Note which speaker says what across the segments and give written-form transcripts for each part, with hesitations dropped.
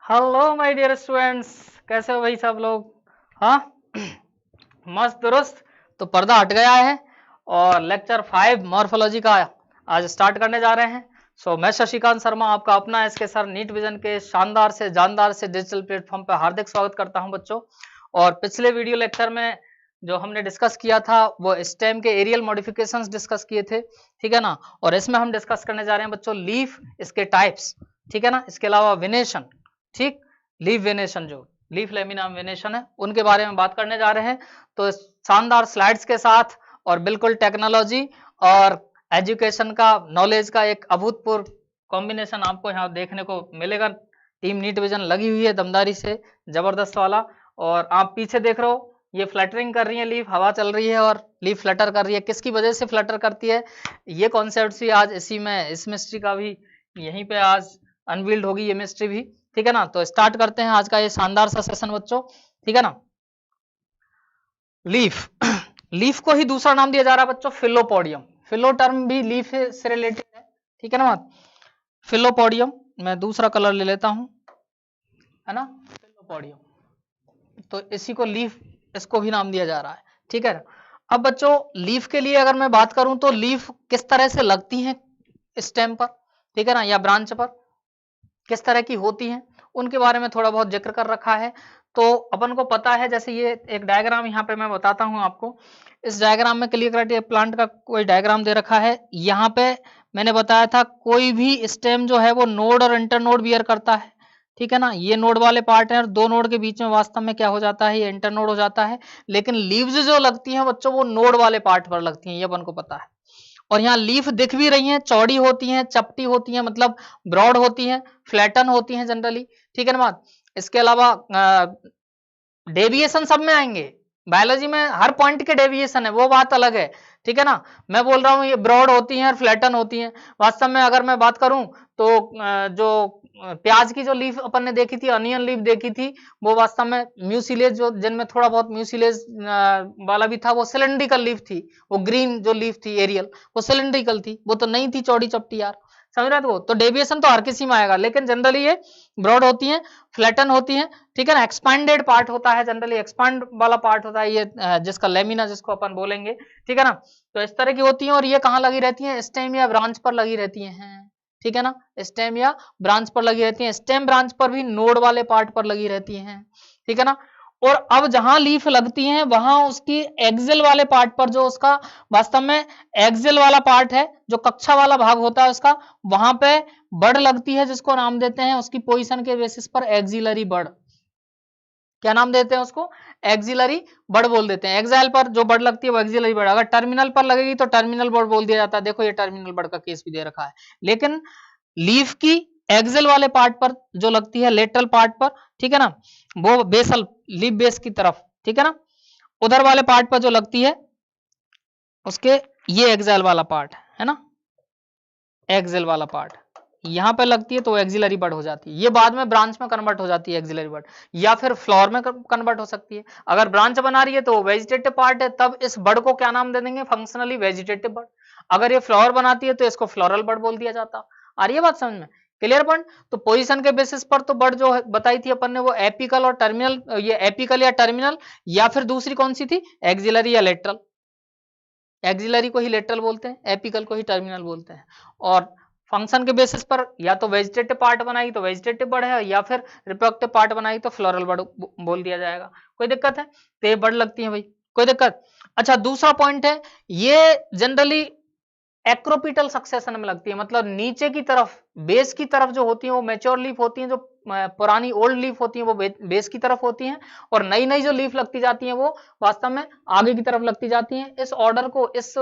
Speaker 1: Hello my dear students, कैसे हो भाई सब लोग। हाँ मस्त दुरुस्त। तो पर्दा हट गया है और लेक्चर 5 मॉर्फोलॉजी का आज स्टार्ट करने जा रहे हैं। मैं शशिकांत शर्मा, आपका अपना एसके सर नीट विजन के शानदार से जानदार से डिजिटल प्लेटफॉर्म पर हार्दिक स्वागत करता हूं बच्चों। और पिछले वीडियो लेक्चर में जो हमने डिस्कस किया था वो स्टेम के एरियल मॉडिफिकेशंस डिस्कस किए थे, ठीक है ना। और इसमें हम डिस्कस करने जा रहे हैं बच्चों लीफ, इसके टाइप्स, ठीक है ना। इसके अलावा वेनेशन, ठीक, लीफ वेनेशन, जो लीफ लेमिना वेनेशन है उनके बारे में बात करने जा रहे हैं। तो शानदार स्लाइड्स के साथ और बिल्कुल टेक्नोलॉजी और एजुकेशन का नॉलेज का एक अभूतपूर्व कॉम्बिनेशन आपको यहाँ देखने को मिलेगा। टीम नीट विजन लगी हुई है दमदारी से, जबरदस्त वाला। और आप पीछे देख रहे हो ये फ्लटरिंग कर रही है लीफ, हवा चल रही है और लीफ फ्लटर कर रही है। किसकी वजह से फ्लटर करती है ये कॉन्सेप्ट भी आज इसी में, इस मिस्ट्री का भी यहीं पे आज अनवील्ड होगी ये मिस्ट्री भी, ठीक है ना। तो स्टार्ट करते हैं आज का ये शानदार सा सेशन बच्चों, ठीक है ना। लीफ लीफ को ही दूसरा नाम दिया जा रहा है बच्चों फिलोपोडियम। फिलो टर्म भी लीफ से रिलेटेड है, ठीक है ना बात। फिलोपोडियम, मैं दूसरा कलर ले लेता हूं, है ना, फिलोपोडियम। तो इसी को लीफ, इसको भी नाम दिया जा रहा है, ठीक है ना। अब बच्चों लीफ के लिए अगर मैं बात करूं तो लीफ किस तरह से लगती है स्टेम पर, ठीक है ना, या ब्रांच पर किस तरह की होती हैं उनके बारे में थोड़ा बहुत जिक्र कर रखा है। तो अपन को पता है, जैसे ये एक डायग्राम यहाँ पे मैं बताता हूँ आपको। इस डायग्राम में क्लियर कट प्लांट का कोई डायग्राम दे रखा है। यहाँ पे मैंने बताया था कोई भी स्टेम जो है वो नोड और इंटरनोड बियर करता है, ठीक है ना। ये नोड वाले पार्ट है और दो नोड के बीच में वास्तव में क्या हो जाता है, ये इंटरनोड हो जाता है। लेकिन लीव्स जो लगती हैं बच्चों वो नोड वाले पार्ट पर लगती हैं, ये अपन को पता है। और यहाँ लीफ दिख भी रही हैं, चौड़ी होती हैं, चपटी होती हैं, मतलब ब्रॉड होती हैं, फ्लैटन होती हैं जनरली, ठीक है ना बात। इसके अलावा डेविएशन सब में आएंगे, बायोलॉजी में हर पॉइंट के डेविएशन है, वो बात अलग है, ठीक है ना। मैं बोल रहा हूँ ये ब्रॉड होती हैं और फ्लैटन होती हैं। वास्तव में अगर मैं बात करूं तो जो प्याज की जो लीफ अपन ने देखी थी, अनियन लीफ देखी थी, वो वास्तव में म्यूसिलेज, जो जिनमें थोड़ा बहुत म्यूसिलेज वाला भी था, वो सिलेंड्रिकल लीफ थी। वो ग्रीन जो लीफ थी एरियल, वो सिलेंड्रिकल थी, वो तो नहीं थी चौड़ी चपटी यार, समझ रहे हो। तो डेविएशन तो हर किसी में आएगा, लेकिन जनरली ये ब्रॉड होती है, फ्लैटन होती है, ठीक है ना। एक्सपांडेड पार्ट होता है, जनरली एक्सपांड वाला पार्ट होता है ये, जिसका लेमिना जिसको अपन बोलेंगे, ठीक है ना। तो इस तरह की होती है और ये कहाँ लगी रहती है, स्टेम या ब्रांच पर लगी रहती हैं, ठीक है ना। स्टेम या ब्रांच पर लगी रहती है, स्टेम ब्रांच पर भी नोड वाले पार्ट पर लगी रहती हैं, ठीक है ना। और अब जहां लीफ लगती हैं वहां उसकी एक्सिल वाले पार्ट पर, जो उसका वास्तव में एक्सिल वाला पार्ट है, जो कक्षा वाला भाग होता है उसका, वहां पे बड़ लगती है, जिसको नाम देते हैं उसकी पोजीशन के बेसिस पर एक्सिलरी बड़। क्या नाम देते हैं उसको, एक्सिलरी बड़ बोल देते हैं। एक्साइल पर जो बड़ लगती है वो एक्सिलरी बड़, अगर टर्मिनल पर लगेगी तो टर्मिनल बड़ बोल दिया जाता है। देखो ये टर्मिनल बड़ का केस भी दे रखा है। लेकिन लीफ की एक्सिल वाले पार्ट पर जो लगती है, लेटरल पार्ट पर, ठीक है ना, वो बेसल, लीफ बेस की तरफ, ठीक है ना, उधर वाले पार्ट पर जो लगती है उसके, ये एक्सिल वाला पार्ट है ना, एक्सिल वाला पार्ट यहां पे लगती है तो एक्सिलरी बड हो जाती है। ये बाद में ब्रांच में कन्वर्ट हो जाती है एक्सिलरी बड, या फिर फ्लोर में कन्वर्ट हो सकती है। अगर ब्रांच बना रही है तो वेजिटेटिव पार्ट है, तब इस बड को क्या नाम दे देंगे, फंक्शनली वेजिटेटिव बड। अगर ये फ्लावर बनाती है तो इसको फ्लोरल बड बोल दिया जाता। आ रही है बात समझ में, क्लियर पॉइंट। तो पोजीशन के बेसिस पर तो बड जो बताई थी अपन ने वो एपिकल और टर्मिनल, ये एपिकल या टर्मिनल, या फिर दूसरी कौन सी थी, एक्सिलरी या लेटरल। एक्सिलरी को ही लेटरल बोलते हैं, एपिकल को ही टर्मिनल बोलते हैं। और फंक्शन के बेसिस पर या तो वेजिटेटिव पार्ट बनाई तो वेजिटेटिव बर्ड है, या फिर रिप्रोडक्टिव पार्ट बनाई तो फ्लोरल बर्ड बोल दिया जाएगा। कोई दिक्कत है, तो ये बर्ड लगती है भाई, कोई दिक्कत। अच्छा दूसरा पॉइंट है, ये जनरली एक्रोपिटल सक्सेशन में लगती है, मतलब नीचे की तरफ, बेस की तरफ जो होती है वो मैच्योर लीफ होती है, जो पुरानी ओल्ड लीफ होती है वो बेस की तरफ होती हैं। और नई नई जो लीफ लगती जाती है वो वास्तव में आगे की तरफ लगती जाती हैं। इस ऑर्डर को, इस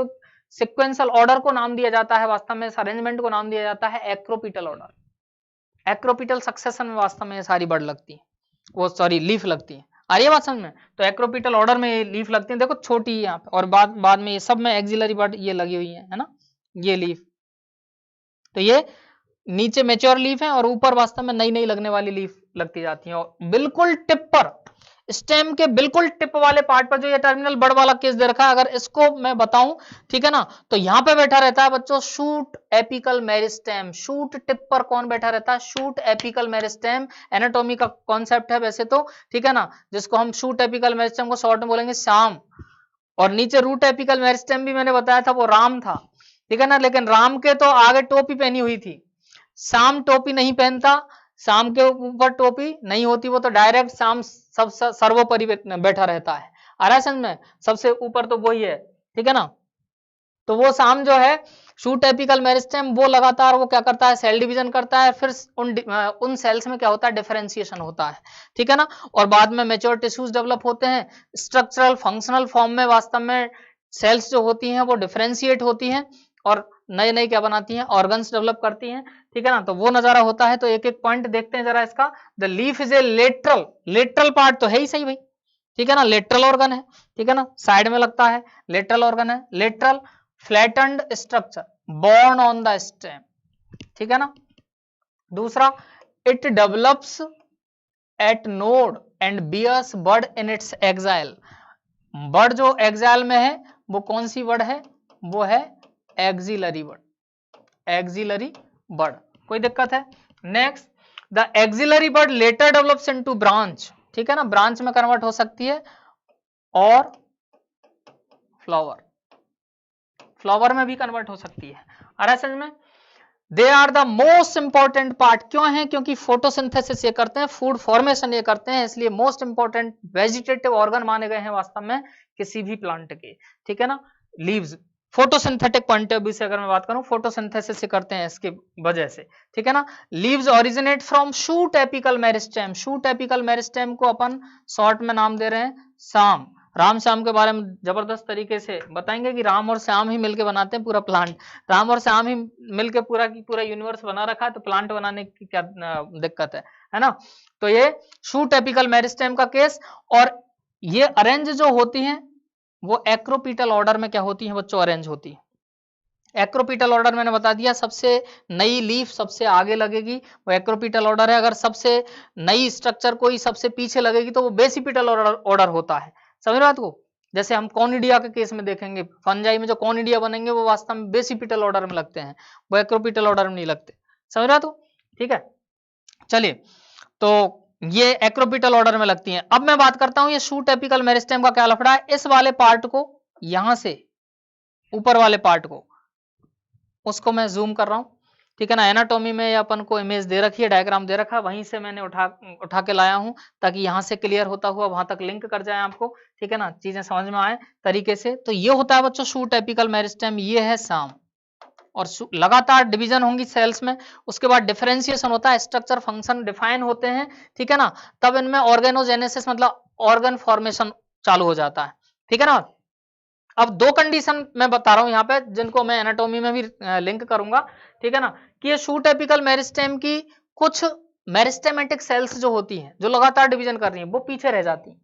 Speaker 1: सिक्वेंशियल ऑर्डर को नाम दिया जाता है, वास्तव में इस अरेंजमेंट को नाम दिया जाता है एक्रोपिटल ऑर्डर। एक्रोपिटल सक्सेशन में वास्तव में ये सारी बर्ड लगती है, वो सॉरी लीफ लगती है। आ रही है बात समझ में। तो एक्रोपिटल ऑर्डर में लीफ लगती है, देखो छोटी यहाँ पे, और बाद में ये सब में एक्सिलरी बर्ड ये लगी हुई है ना, ये लीफ। तो ये नीचे मेच्योर लीफ है और ऊपर वास्तव में नई नई लगने वाली लीफ लगती जाती है। और बिल्कुल टिप पर स्टेम के बिल्कुल टिप वाले पार्ट पर जो ये टर्मिनल बड़ वाला केस दे रखा है, अगर इसको मैं बताऊं, ठीक है ना, तो यहां पे बैठा रहता है बच्चों shoot apical meristem. Shoot tip पर कौन बैठा रहता है? Shoot apical meristem. एनाटॉमी का कॉन्सेप्ट है वैसे तो, ठीक है ना, जिसको हम शूट एपिकल मेरिस्टेम को शॉर्ट में बोलेंगे शाम। और नीचे रूट एपिकल मेरिस्टेम भी मैंने बताया था, वो राम था, ठीक है ना, लेकिन राम के तो आगे टोपी पहनी हुई थी, शाम टोपी नहीं पहनता, शाम के ऊपर टोपी नहीं होती, वो तो डायरेक्ट शाम सब सर्वोपरि बैठा रहता है। आ रहा है समझ में? सबसे ऊपर तो वही है, ठीक है ना। तो वो शाम जो है शूट एपिकल मेरिस्टेम, वो लगातार वो क्या करता है? सेल डिवीजन करता है, फिर उन सेल्स में क्या होता है? डिफरेंशिएशन होता है, ठीक है ना। और बाद में मैच्योर टिश्यूज डेवलप होते हैं। स्ट्रक्चरल फंक्शनल फॉर्म में वास्तव में सेल्स जो होती हैं वो डिफरेंशिएट होती हैं और नए नए क्या बनाती हैं? ऑर्गन्स डेवलप करती हैं, ठीक है ना। तो वो नजारा होता है। तो एक एक पॉइंट देखते हैं जरा इसका। The leaf is a lateral, lateral part तो है ही सही भाई, ठीक है ना, लेटरल ऑर्गन है, ठीक है ना, साइड में लगता है, लेटरल ऑर्गन है। Lateral flattened structure borne on the stem, ठीक है ना। दूसरा, it develops at node and bears bud in its axil. Bud जो एक्साइल में है वो कौन सी बड है? वो है एक्सिलरी बड, एक्सिलरी बड। कोई दिक्कत है? Next, the axillary bud later develops into branch, ठीक है ना, ब्रांच में कन्वर्ट हो सकती है, और फ्लावर, फ्लावर में भी कन्वर्ट हो सकती है। आ रहा है समझ में? They are the most important part. क्यों है? क्योंकि फोटोसिंथेसिस ये करते हैं, फूड फॉर्मेशन ये करते हैं, इसलिए मोस्ट इंपॉर्टेंट वेजिटेटिव ऑर्गन माने गए हैं वास्तव में किसी भी प्लांट के, ठीक है ना। Leaves photosynthetic point of view से अगर मैं बात करूं, फोटोसिंथेसिस से करते हैं इसके वजह से, ठीक है ना। Leaves originate from shoot apical meristem. Shoot apical meristem को अपन शॉर्ट में नाम दे रहे हैं शाम। राम श्याम के बारे में जबरदस्त तरीके से बताएंगे कि राम और श्याम ही मिलके बनाते हैं पूरा प्लांट। राम और श्याम ही मिलके पूरा की पूरा यूनिवर्स बना रखा है, तो प्लांट बनाने की क्या दिक्कत है ना। तो ये शूट एपिकल मेरिस्टेम का केस। और ये अरेंज जो होती हैं वो एक्रोपीटल ऑर्डर में क्या होती हैं बच्चों? अरेंज होती है। एक्रोपीटल ऑर्डर मैंने बता दिया, सबसे नई लीफ सबसे आगे लगेगी, वो एक्रोपीटल ऑर्डर है। अगर सबसे नई स्ट्रक्चर कोई सबसे पीछे लगेगी तो वो बेसिपिटल ऑर्डर होता है। समझ रहे बात को? जैसे हम कॉनिडिया के केस में देखेंगे, फंजाई में जो कॉनिडिया बनेंगे वो वास्तव में बेसिपिटल ऑर्डर में लगते हैं, वो एक्रोपीटल ऑर्डर में नहीं लगते। समझ रहे हो? ठीक है, चलिए, तो ये एक्रोपीटल ऑर्डर में लगती हैं। अब मैं बात करता हूं ये शूट एपिकल मेरिस्टेम का क्या लफड़ा है। इस वाले पार्ट को, यहां से ऊपर वाले पार्ट को, उसको मैं जूम कर रहा हूं, ठीक है ना। एनाटॉमी में अपन को इमेज दे रखी है, डायग्राम दे रखा है, वहीं से मैंने उठा के लाया हूं ताकि यहां से क्लियर होता हुआ वहां तक लिंक कर जाए आपको, ठीक है ना, चीजें समझ में आए तरीके से। तो ये होता है बच्चों शूट एपिकल मेरिस्टेम, ये है शाम। और लगातार डिवीजन होंगी सेल्स में, उसके बाद डिफरेंशिएशन होता है, स्ट्रक्चर फंक्शन डिफाइन होते हैं, ठीक है ना। तब इनमें ऑर्गेनोजेनेसिस मतलब ऑर्गन फॉर्मेशन चालू हो जाता है, ठीक है ना। अब दो कंडीशन मैं बता रहा हूं यहाँ पे, जिनको मैं एनाटॉमी में भी लिंक करूंगा, ठीक है ना, कि ये शूट एपिकल मेरिस्टेम की कुछ मेरिस्टेमेटिक सेल्स जो होती हैं, जो लगातार डिवीजन कर रही हैं, वो पीछे रह जाती हैं,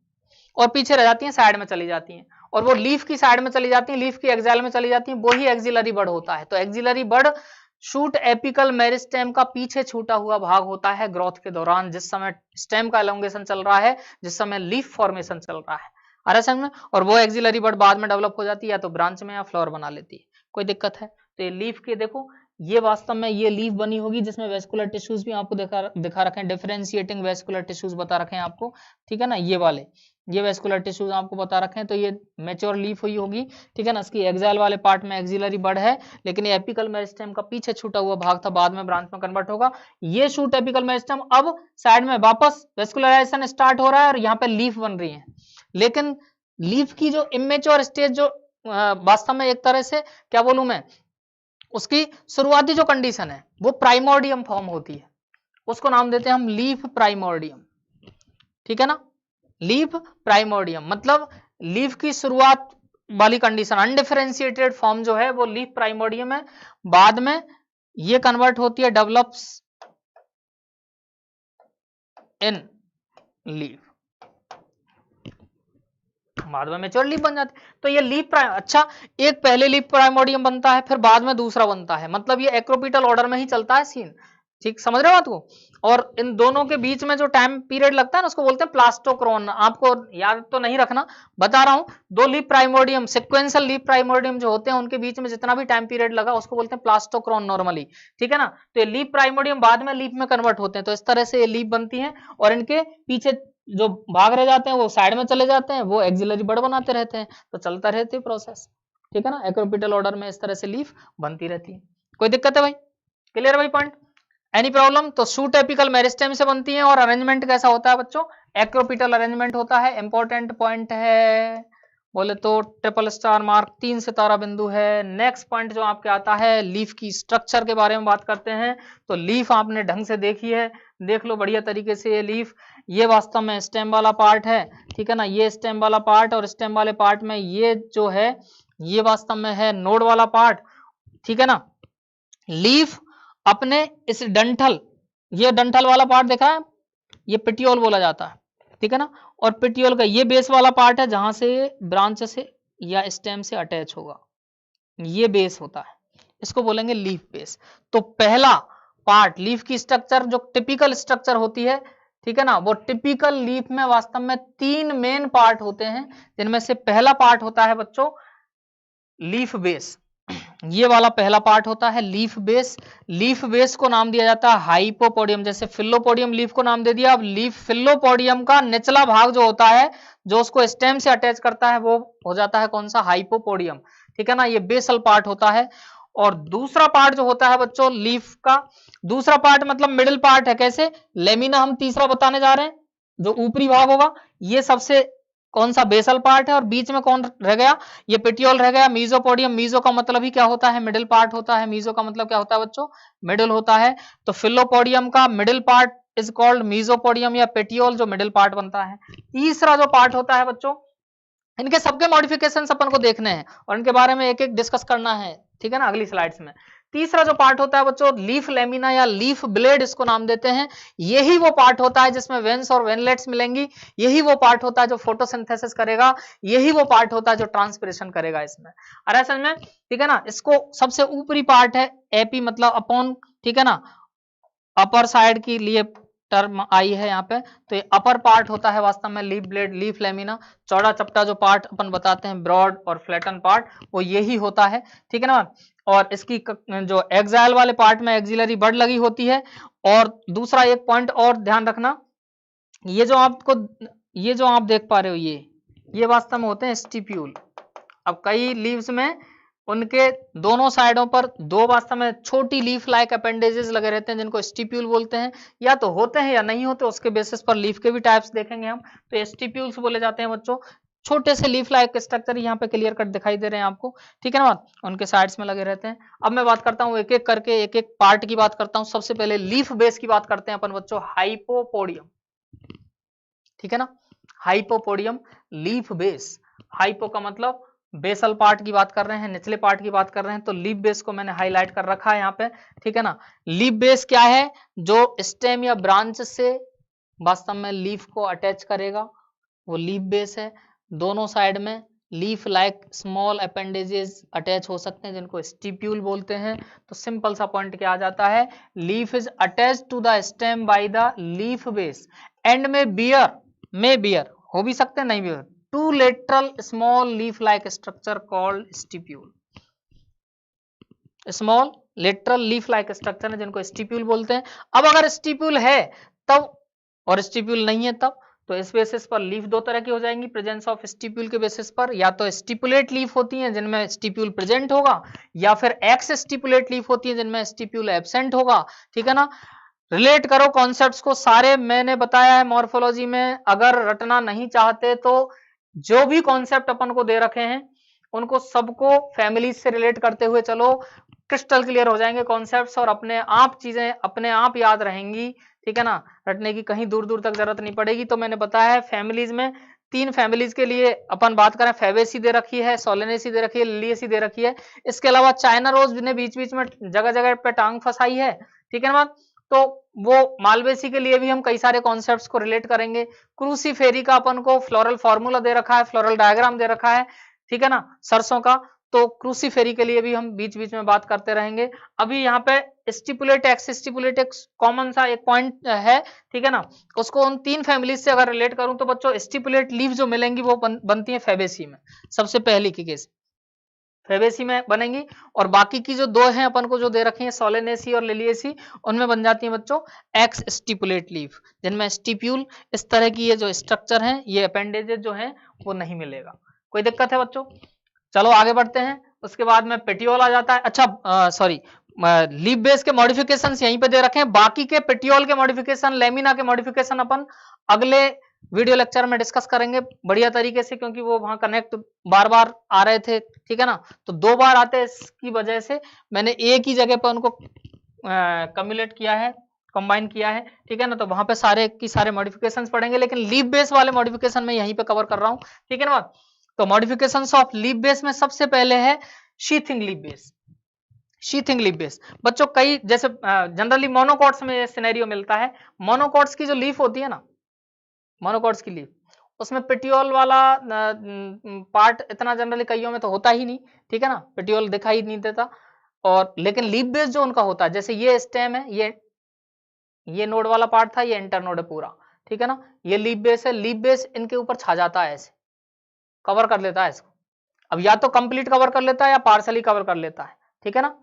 Speaker 1: और पीछे रह जाती हैं, साइड में चली जाती हैं, और वो लीफ की साइड में चली जाती हैं, लीफ की एक्सियल में चली जाती हैं, वही एक्सिलरी बड होता है। तो एक्सिलरी बड शूट एपिकल मेरिस्टेम का पीछे छूटा हुआ भाग होता है ग्रोथ के दौरान, जिस समय स्टेम का एलोंगेशन चल रहा है, जिस समय लीफ फॉर्मेशन चल रहा है, आ रहा है समझ में। और वो एक्सिलरी बड बाद में डेवलप हो जाती है, या तो ब्रांच में या फ्लावर बना लेती है, कोई दिक्कत है। तो ये लीफ के देखो, ये वास्तव में ये लीफ बनी होगी जिसमें वेस्कुलर टिश्यूज भी आपको दिखा रखे हैं, डिफरेंशिएटिंग वेस्कुलर टिश्यूज बता रखे हैं आपको, ठीक है ना। ये वाले ये वेस्कुलर टिश्यूज आपको बता रखे हैं, तो ये मैच्योर लीफ हुई होगी, ठीक है ना। इसकी एक्साइल वाले पार्ट में एक्सिलरी बड है, लेकिन ये एपिकल मेरिस्टेम का पीछे छूटा हुआ भाग था, बाद में ब्रांच में कन्वर्ट होगा। ये शूट एपिकल मेरिस्टेम अब साइड में वापस वेस्कुलराइजेशन स्टार्ट हो रहा है, और यहाँ पे लीफ बन रही है। लेकिन लीफ की जो इमेच्योर स्टेज जो वास्तव में एक तरह से क्या बोलूं मैं, उसकी शुरुआती जो कंडीशन है वो प्राइमोर्डियम फॉर्म होती है, उसको नाम देते हैं हम लीफ प्राइमोर्डियम, ठीक है ना। लीफ प्राइमोर्डियम मतलब लीफ की शुरुआत वाली कंडीशन, अनडिफरेंशिएटेड फॉर्म जो है वो लीफ प्राइमोर्डियम है। बाद में ये कन्वर्ट होती है, डेवलप्स इन लीफ, बाद में मैच्योर लीफ बन जाती है। तो ये लीफ अच्छा, एक पहले लीफ प्राइमोर्डियम बनता है, फिर बाद में दूसरा बनता है, मतलब ये एक्रोपीटल ऑर्डर में ही चलता है सीन। ठीक, समझ रहे हो बात को। और इन दोनों के बीच में जो टाइम पीरियड लगता है ना, उसको बोलते हैं प्लास्टोक्रोन। आपको याद तो नहीं रखना, बता रहा हूं। दो लीफ प्राइमोर्डियम, सिक्वेंशियल लीफ प्राइमोर्डियम जो होते हैं, उनके बीच में जितना भी टाइम पीरियड लगा उसको बोलते हैं प्लास्टोक्रोन नॉर्मली, ठीक है ना। तो ये लीफ प्राइमोर्डियम बाद में लीफ में कन्वर्ट होते हैं, तो इस तरह से ये लीफ बनती है, और इनके पीछे जो भाग रह जाते हैं वो साइड में चले जाते हैं, वो एक्सिलरी बड बनाते रहते हैं, तो चलता रहती है प्रोसेस, ठीक है ना। एक्रोपिटल ऑर्डर में इस तरह से लीफ बनती रहती है। कोई दिक्कत है भाई? क्लियर है भाई पॉइंट? Any problem? तो शूट एपिकल मेरिस्टेम से बनती है, और अरेंजमेंट कैसा होता है बच्चों? एक्रोपिटल अरेंजमेंट होता है। इंपॉर्टेंट पॉइंट है, बोले तो ट्रिपल स्टार मार्क, 3 सितारा बिंदु है। नेक्स्ट पॉइंट जो आपके आता है, लीफ की स्ट्रक्चर के बारे में बात करते हैं। तो लीफ आपने ढंग से देखी है, देख लो बढ़िया तरीके से। ये लीफ, ये वास्तव में स्टेम वाला पार्ट है, ठीक है ना। ये स्टेम वाला पार्ट, और स्टेम वाले पार्ट में ये जो है, ये वास्तव में है नोड वाला पार्ट, ठीक है ना। लीफ अपने इस डंठल, ये डंठल वाला पार्ट देखा है, ये पिटियोल बोला जाता है, ठीक है ना। और पिटियोल का ये बेस वाला पार्ट है, जहां से ब्रांच से या स्टेम से अटैच होगा, ये बेस होता है, इसको बोलेंगे लीफ बेस। तो पहला पार्ट लीफ की स्ट्रक्चर जो टिपिकल स्ट्रक्चर होती है, ठीक है ना, वो टिपिकल लीफ में वास्तव में 3 मेन पार्ट होते हैं, जिनमें से पहला पार्ट होता है बच्चों लीफ बेस। ये वाला पहला पार्ट होता है लीफ बेस। लीफ बेस को नाम दिया जाता है हाइपोपोडियम, जैसे फिलोपोडियम लीफ को नाम दे दिया। अब लीफ फिलोपोडियम का निचला भाग जो होता है, जो उसको स्टेम से अटैच करता है, वो हो जाता है कौन सा? हाइपोपोडियम, ठीक है ना। ये बेसल पार्ट होता है। और दूसरा पार्ट जो होता है बच्चों लीफ का, दूसरा पार्ट मतलब मिडिल पार्ट है। कैसे? लेमिना हम तीसरा बताने जा रहे हैं, जो ऊपरी भाग होगा, ये सबसे कौन सा? बेसल पार्ट है। और बीच में कौन रह गया? ये पेटियोल रह गया। मीजोपोडियम, मीजो का मतलब ही क्या होता है? मिडिल पार्ट होता है। मीजो का मतलब क्या होता है बच्चों? मिडिल होता है। तो फिलोपोडियम का मिडिल पार्ट इज कॉल्ड मीजोपोडियम या पेटियोल, जो मिडिल पार्ट बनता है। तीसरा जो पार्ट होता है बच्चों, इनके सबके मॉडिफिकेशन अपन को देखने हैं और इनके बारे में एक एक डिस्कस करना है, ठीक है ना, अगली स्लाइड्स में। तीसरा जो पार्ट होता है बच्चों, लीफ लेमिना या लीफ ब्लेड इसको नाम देते हैं। यही वो पार्ट होता है जिसमें वेन्स और वेनलेट्स मिलेंगी। यही वो पार्ट होता है जो फोटोसिंथेसिस करेगा। यही वो पार्ट होता है जो ट्रांसपिरेशन करेगा इसमें। अरे समझ में, ठीक है ना। इसको सबसे ऊपरी पार्ट है एपी, मतलब अपॉन, ठीक है ना, अपर साइड की लिए टर्म आई है यहाँ पे। तो ये अपर पार्ट होता है वास्तव में लीफ ब्लेड, लीफ लेमिना। चौड़ा चपटा जो पार्ट अपन बताते हैं, ब्रॉड और फ्लैटन पार्ट, वो यही होता है, ठीक है ना। और इसकी जो एक्साइल वाले पार्ट में एक्सिलरी बड लगी होती है। और दूसरा एक पॉइंट और ध्यान रखना, ये जो आपको, ये जो आप देख पा रहे हो, ये वास्तव में होते हैं स्टिप्यूल। अब कई लीव्स में उनके दोनों साइडों पर दो वास्तव में छोटी लीफ लाइक अपेंडेजेस लगे रहते हैं, जिनको स्टिप्यूल बोलते हैं। या तो होते हैं या नहीं होते, उसके बेसिस पर लीफ के भी टाइप्स देखेंगे हम। तो स्टिप्यूल्स बोले जाते हैं बच्चों, छोटे से लीफ लाइक स्ट्रक्चर यहाँ पे क्लियर कट दिखाई दे रहे हैं आपको, ठीक है ना। उनके साइड्स में लगे रहते हैं। अब मैं बात करता हूँ एक एक करके, एक एक पार्ट की बात करता हूँ। सबसे पहले लीफ बेस की बात करते हैं अपन बच्चों, हाइपोपोडियम, ठीक है ना। हाइपोपोडियम लीफ बेस, हाइपो का मतलब बेसल पार्ट की बात कर रहे हैं, निचले पार्ट की बात कर रहे हैं। तो लीफ बेस को मैंने हाईलाइट कर रखा है यहाँ पे, ठीक है ना। लीफ बेस क्या है? जो स्टेम या ब्रांच से वास्तव में लीफ को अटैच करेगा, वो लीफ बेस है। दोनों साइड में leaf like small appendages attach हो सकते हैं, जिनको स्टिप्यूल बोलते हैं। तो सिंपल सा पॉइंट क्या आ जाता है? Leaf is attached to the stem by the leaf base and में बियर हो भी सकते हैं, नहीं भी, two lateral small leaf like structure called stipule. Small lateral leaf like structure है, जिनको स्टिप्यूल बोलते हैं। अब अगर स्टिप्यूल है तब, और स्टिप्यूल नहीं है तब, तो इस बेसिस पर लीफ दो तरह की हो जाएंगी प्रेजेंस ऑफ स्टिप्यूल के बेसिस पर। या तो स्टिपुलेट लीफ होती हैं जिनमें स्टिप्यूल प्रेजेंट होगा, या फिर एक्स स्टिपुलेट लीफ होती है जिनमें स्टिप्यूल एब्सेंट होगा, ठीक है ना। रिलेट करो कॉन्सेप्ट्स को, सारे मैंने बताया है मॉर्फोलॉजी में। अगर रटना नहीं चाहते तो जो भी कॉन्सेप्ट अपन को दे रखे हैं उनको सबको फैमिलीज से रिलेट करते हुए चलो, क्रिस्टल क्लियर हो जाएंगे कॉन्सेप्ट्स, और अपने आप चीजें अपने आप याद रहेंगी, ठीक है ना। रटने की कहीं दूर दूर तक जरूरत नहीं पड़ेगी। तो मैंने बताया है फैमिलीज में 3 फैमिलीज के लिए अपन बात करें, फेवेसी दे रखी है, सोलेनेसी दे रखी है, लिलियसी दे रखी है। इसके अलावा चाइना रोज ने बीच बीच में जगह जगह पे टांग फंसाई है, ठीक है ना। तो वो मालवेसी के लिए भी हम कई सारे कॉन्सेप्ट्स को रिलेट करेंगे। क्रूसीफेरी का अपन को फ्लोरल फॉर्मूला दे रखा है, फ्लोरल डायग्राम दे रखा है, ठीक है ना, सरसों का। तो क्रूसीफेरी के लिए भी हम बीच बीच में बात करते रहेंगे। अभी यहाँ पे stipulate x, stipulate x common सा एक पॉइंट है, ठीक है ना, उसको उन 3 फैमिलीज से अगर रिलेट करूं तो बच्चों स्टिपुलेट लीव जो मिलेंगी वो बनती है फेबेसी में, सबसे पहली की केस फेबेसी में बनेंगी, और बाकी की जो 2 हैं अपन को जो दे रखी है सोलेनेसी और लिलिएसी, उनमें बन जाती है बच्चों एक्स स्टिपुलेट लीफ, जिनमें स्टिप्यूल इस तरह की ये जो स्ट्रक्चर है, ये अपेंडेजेस जो है वो नहीं मिलेगा। कोई दिक्कत है बच्चों? चलो आगे बढ़ते हैं। उसके बाद में पेटियोल आ जाता है। अच्छा सॉरी, लीफ बेस के मॉडिफिकेशन यहीं पे दे रखे हैं, बाकी के पेटियोल के मॉडिफिकेशन, लेमिना के मॉडिफिकेशन अपन अगले वीडियो लेक्चर में डिस्कस करेंगे बढ़िया तरीके से, क्योंकि वो वहां कनेक्ट बार बार आ रहे थे, ठीक है ना, तो 2 बार आते हैं, इसकी वजह से मैंने एक ही जगह पर उनको कम्युलेट किया है, कंबाइन किया है, ठीक है ना, तो वहां पे सारे की सारे मॉडिफिकेशंस पढ़ेंगे, लेकिन लीफ बेस वाले मॉडिफिकेशन में यहीं पे कवर कर रहा हूं, ठीक है ना। तो मॉडिफिकेशंस ऑफ लीफ बेस में सबसे पहले है sheathing leaf base. Sheathing leaf base बच्चों, कई जैसे जनरली मोनोकॉट्स में सिनेरियो मिलता है। मोनोकॉट्स की जो लीफ होती है ना, मोनोकॉट्स की लीफ, उसमें पेटियोल वाला पार्ट इतना जनरली कईयों में तो होता ही नहीं, ठीक है ना, पेटियोल दिखाई नहीं देता। और लेकिन लीफ बेस जो उनका होता है, जैसे ये स्टेम है, ये नोड वाला पार्ट था, ये इंटर नोड है पूरा, ठीक है ना, ये लीफ बेस है। लीफ बेस इनके ऊपर छा जाता है, ऐसे कवर कर लेता है इसको। अब या तो कंप्लीट कवर कर लेता है या पार्शली कवर कर लेता है, ठीक है ना।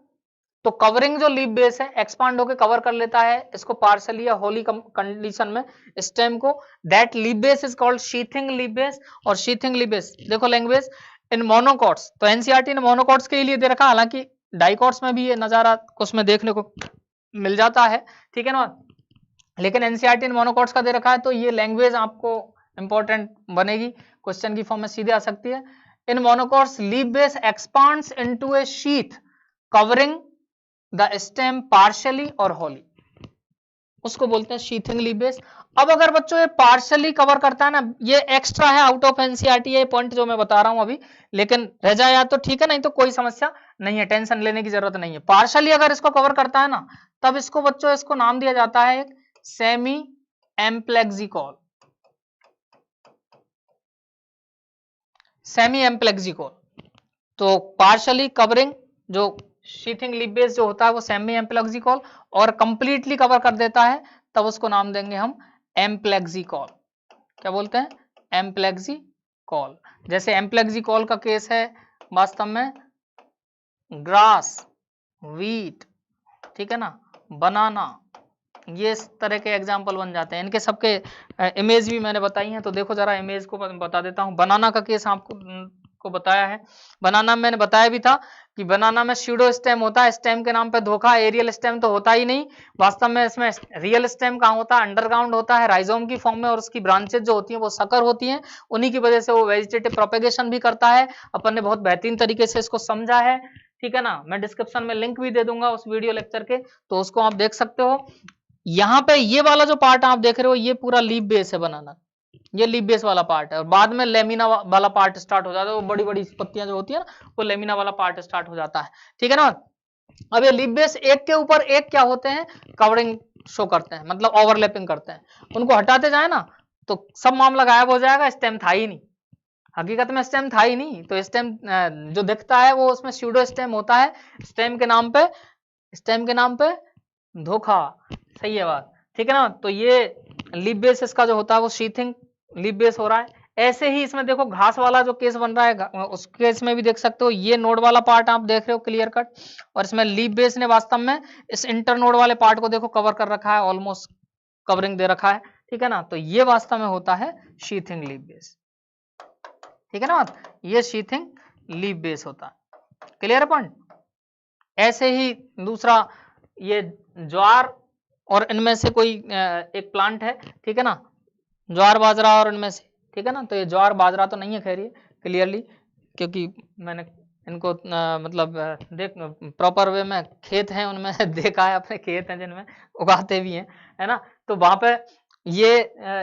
Speaker 1: तो कवरिंग जो लीफ बेस है एक्सपांड होकर कवर कर लेता है इसको पार्शली या होली कंडीशन में स्टेम को, that leaf base is called sheathing leaf base. और शीथिंग लीफ बेस देखो लैंग्वेज इन मोनोकॉट्स, तो एनसीईआरटी ने मोनोकॉट्स के लिए दे रखा, हालांकि डाइकॉट्स में भी ये नजारा उसमें देखने को मिल जाता है, ठीक है ना, लेकिन एनसीईआरटी ने मोनोकॉट्स का दे रखा है, तो ये लैंग्वेज आपको इंपॉर्टेंट बनेगी, क्वेश्चन की फॉर्म में सीधे आ सकती है। In monocots leaf base expands into A sheath covering the stem partially और होली, उसको बोलते हैं शीथिंग लीफ बेस। अब अगर बच्चों ये पार्शली कवर करता है ना, ये एक्स्ट्रा है, आउट ऑफ एनसीईआरटी है पॉइंट जो मैं बता रहा हूं अभी, लेकिन रह जाए तो ठीक है, नहीं तो कोई समस्या नहीं है, टेंशन लेने की जरूरत नहीं है। पार्शली अगर इसको कवर करता है ना, तब इसको बच्चों इसको नाम दिया जाता है एक सेमी एम्प्लेक्सिकॉल, सेमी एम्प्लेक्सिकॉल। तो पार्शली कवरिंग जो शीथिंग लीफ बेस जो होता है वो सेमी एम्प्लेक्सिकॉल, और कंप्लीटली कवर कर देता है तब उसको नाम देंगे हम एम्प्लेक्सिकॉल। क्या बोलते हैं? एम्प्लेक्सिकॉल। जैसे एम्प्लेक्सिकॉल का केस है वास्तव में ग्रास, वीट, ठीक है ना, बनाना, ये इस तरह के एग्जाम्पल बन जाते हैं। इनके सबके इमेज भी मैंने बताई हैं, तो देखो जरा इमेज को बता देता हूँ। बनाना का केस आपको बताया है। बनाना में मैंने बताया भी था कि बनाना में स्यूडो स्टेम होता है, स्टेम के नाम पे धोखा, एरियल स्टेम तो होता ही नहीं। वास्तव में इसमें रियल स्टेम कहाँ होता है? अंडरग्राउंड होता है, राइजोम की फॉर्म में, और उसकी ब्रांचेज जो होती हैं वो सकर होती हैं, उन्हीं की वजह से वो वेजिटेटिव प्रोपेगेशन भी करता है। अपन ने बहुत बेहतरीन तरीके से इसको समझा है, ठीक है ना। मैं डिस्क्रिप्शन में लिंक भी दे दूंगा उस वीडियो लेक्चर के, तो उसको आप देख सकते हो। यहाँ पे ये वाला जो पार्ट आप देख रहे हो ये पूरा लीफ बेस है बनाना, ये लीफ बेस वाला पार्ट है, और बाद में लेमिना वाला पार्ट स्टार्ट हो जाता है, वो बड़ी बड़ी पत्तियां जो होती है ना, वो लेमिना वाला पार्ट स्टार्ट हो जाता है, ठीक है ना। अब ये लीफ बेस एक के ऊपर एक क्या होते हैं? कवरिंग शो करते हैं, मतलब ओवरलैपिंग करते हैं। उनको हटाते जाए ना तो सब मामला गायब हो जाएगा, स्टेम था ही नहीं, हकीकत में स्टेम था ही नहीं। तो स्टेम जो दिखता है वो उसमें स्यूडो स्टेम होता है, स्टेम के नाम पे धोखा, सही है बात, ठीक है ना। तो ये लीफ बेस इसका जो होता है वो शीथिंग लीफ बेस हो रहा है। ऐसे ही इसमें देखो घास वाला जो केस बन रहा है, उस केस में भी देख सकते हो, ये नोड वाला पार्ट आप देख रहे हो क्लियर कट, और इसमें लीफ बेस ने वास्तव में इस इंटर नोड वाले पार्ट को देखो कवर कर रखा है, ऑलमोस्ट कवरिंग दे रखा है, ठीक है ना। तो ये वास्तव में होता है शीथिंग लीफ बेस, ठीक है ना। ये शीथिंग लीफ बेस होता है, क्लियर पॉइंट। ऐसे ही दूसरा ये ज्वार और इनमें से कोई एक प्लांट है, ठीक है ना, ज्वार बाजरा और इनमें से, ठीक है ना। तो ये ज्वार बाजरा तो नहीं है खैर ये क्लियरली, क्योंकि मैंने इनको मतलब देख प्रॉपर वे में खेत हैं उनमें देखा है, अपने खेत हैं जिनमें उगाते भी हैं, है ना। तो वहां पे ये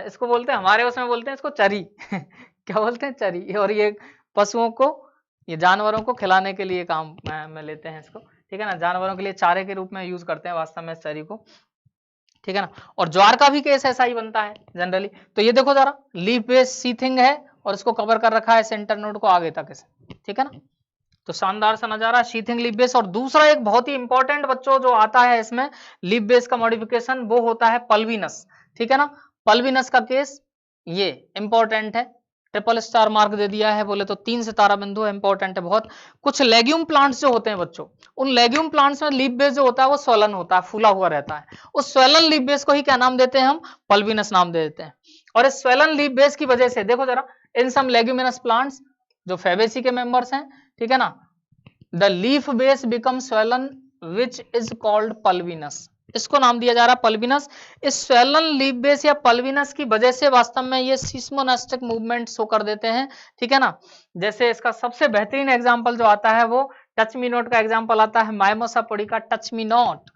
Speaker 1: इसको बोलते हैं, हमारे उसमें बोलते हैं इसको चरी क्या बोलते हैं? चरी। और ये पशुओं को, ये जानवरों को खिलाने के लिए काम में लेते हैं इसको, ठीक है ना, जानवरों के लिए चारे के रूप में यूज करते हैं वास्तव में चरी को, ठीक है ना। और ज्वार का भी केस ऐसा ही बनता है जनरली। तो ये देखो जरा, लीफ बेस शीथिंग है और इसको कवर कर रखा है सेंटर नोड को आगे तक इसे, ठीक है ना। तो शानदार सा नजारा शीथिंग लीफ बेस। और दूसरा एक बहुत ही इंपॉर्टेंट बच्चों जो आता है इसमें लीफ बेस का मॉडिफिकेशन, वो होता है पल्विनस। ठीक है ना, पल्विनस का केस ये इंपॉर्टेंट है, ट्रिपल स्टार मार्क दे दिया है, बोले तो 3 सितारा बिंदु है, इंपॉर्टेंट है बहुत। कुछ लेग्यूम प्लांट्स जो होते हैं बच्चों, उन लेग्यूम प्लांट्स में लीफ बेस जो होता है वो स्वलन होता है, फूला हुआ रहता है। उस स्वलन लीफ बेस को ही क्या नाम देते हैं हम, पल्विनस नाम दे देते हैं। और इस स्वलन लीफ बेस की वजह से देखो जरा, इन सम लेग्यूमिनस प्लांट्स जो फेबेसी के मेंबर्स हैं, ठीक है ना, the leaf base become swollen which is called pulvinus, इसको नाम दिया जा रहा है पल्विनस। इस swollen लीफ बेस या पल्विनस की वजह से वास्तव में ये सिस्मोनास्टिक मूवमेंट शो कर देते हैं। ठीक है ना, जैसे इसका सबसे बेहतरीन एग्जांपल जो आता है वो टच मी नॉट का एग्जांपल आता है, माइमोसा पोडी का touch me not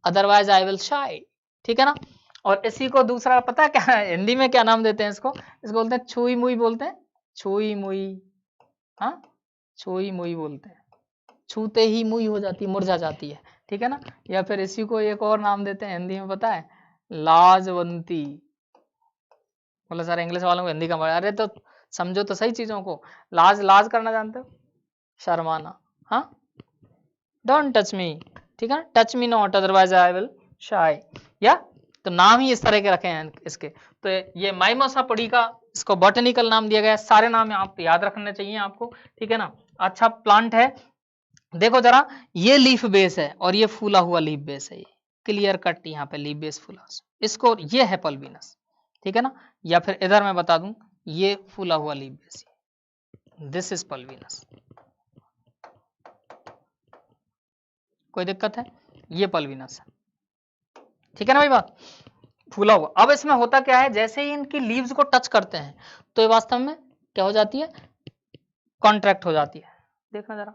Speaker 1: otherwise I will शाई। ठीक है ना, और इसी को दूसरा पता है क्या हिंदी में क्या नाम देते हैं इसको बोलते हैं छुई मुई, बोलते हैं छुई मुई, हाँ छुई मुई बोलते हैं, छूते ही मुई हो जाती है, मुरझा जाती है। ठीक है ना, या फिर इसी को एक और नाम देते हैं हिंदी में, पता है, लाजवंती। बोला सर इंग्लिश वालों को हिंदी का, अरे तो समझो तो सही चीजों को। लाज, लाज करना जानते हो, शर्माना, हाँ, डोंट टच मी, ठीक है, touch me not otherwise I will शाई, या तो नाम ही इस तरह के रखे हैं इसके। तो ये माइमोसा पोडी का इसको बॉटनिकल नाम दिया गया है, सारे नाम आप याद रखने चाहिए आपको। ठीक है ना, अच्छा प्लांट है। देखो जरा, ये लीफ बेस है और ये फूला हुआ लीफ बेस है, ये क्लियर कट यहाँ पे लीफ बेस फूला, इसको ये है पल्विनस। ठीक है ना, या फिर इधर मैं बता दूं, ये फूला हुआ leaf base, this is pulvinus. कोई दिक्कत है, ये पल्विनस है। ठीक है ना भाई, बात फूला हुआ। अब इसमें होता क्या है, जैसे ही इनकी लीव्स को टच करते हैं तो ये वास्तव में क्या हो जाती है, कॉन्ट्रैक्ट हो जाती है। देखना जरा,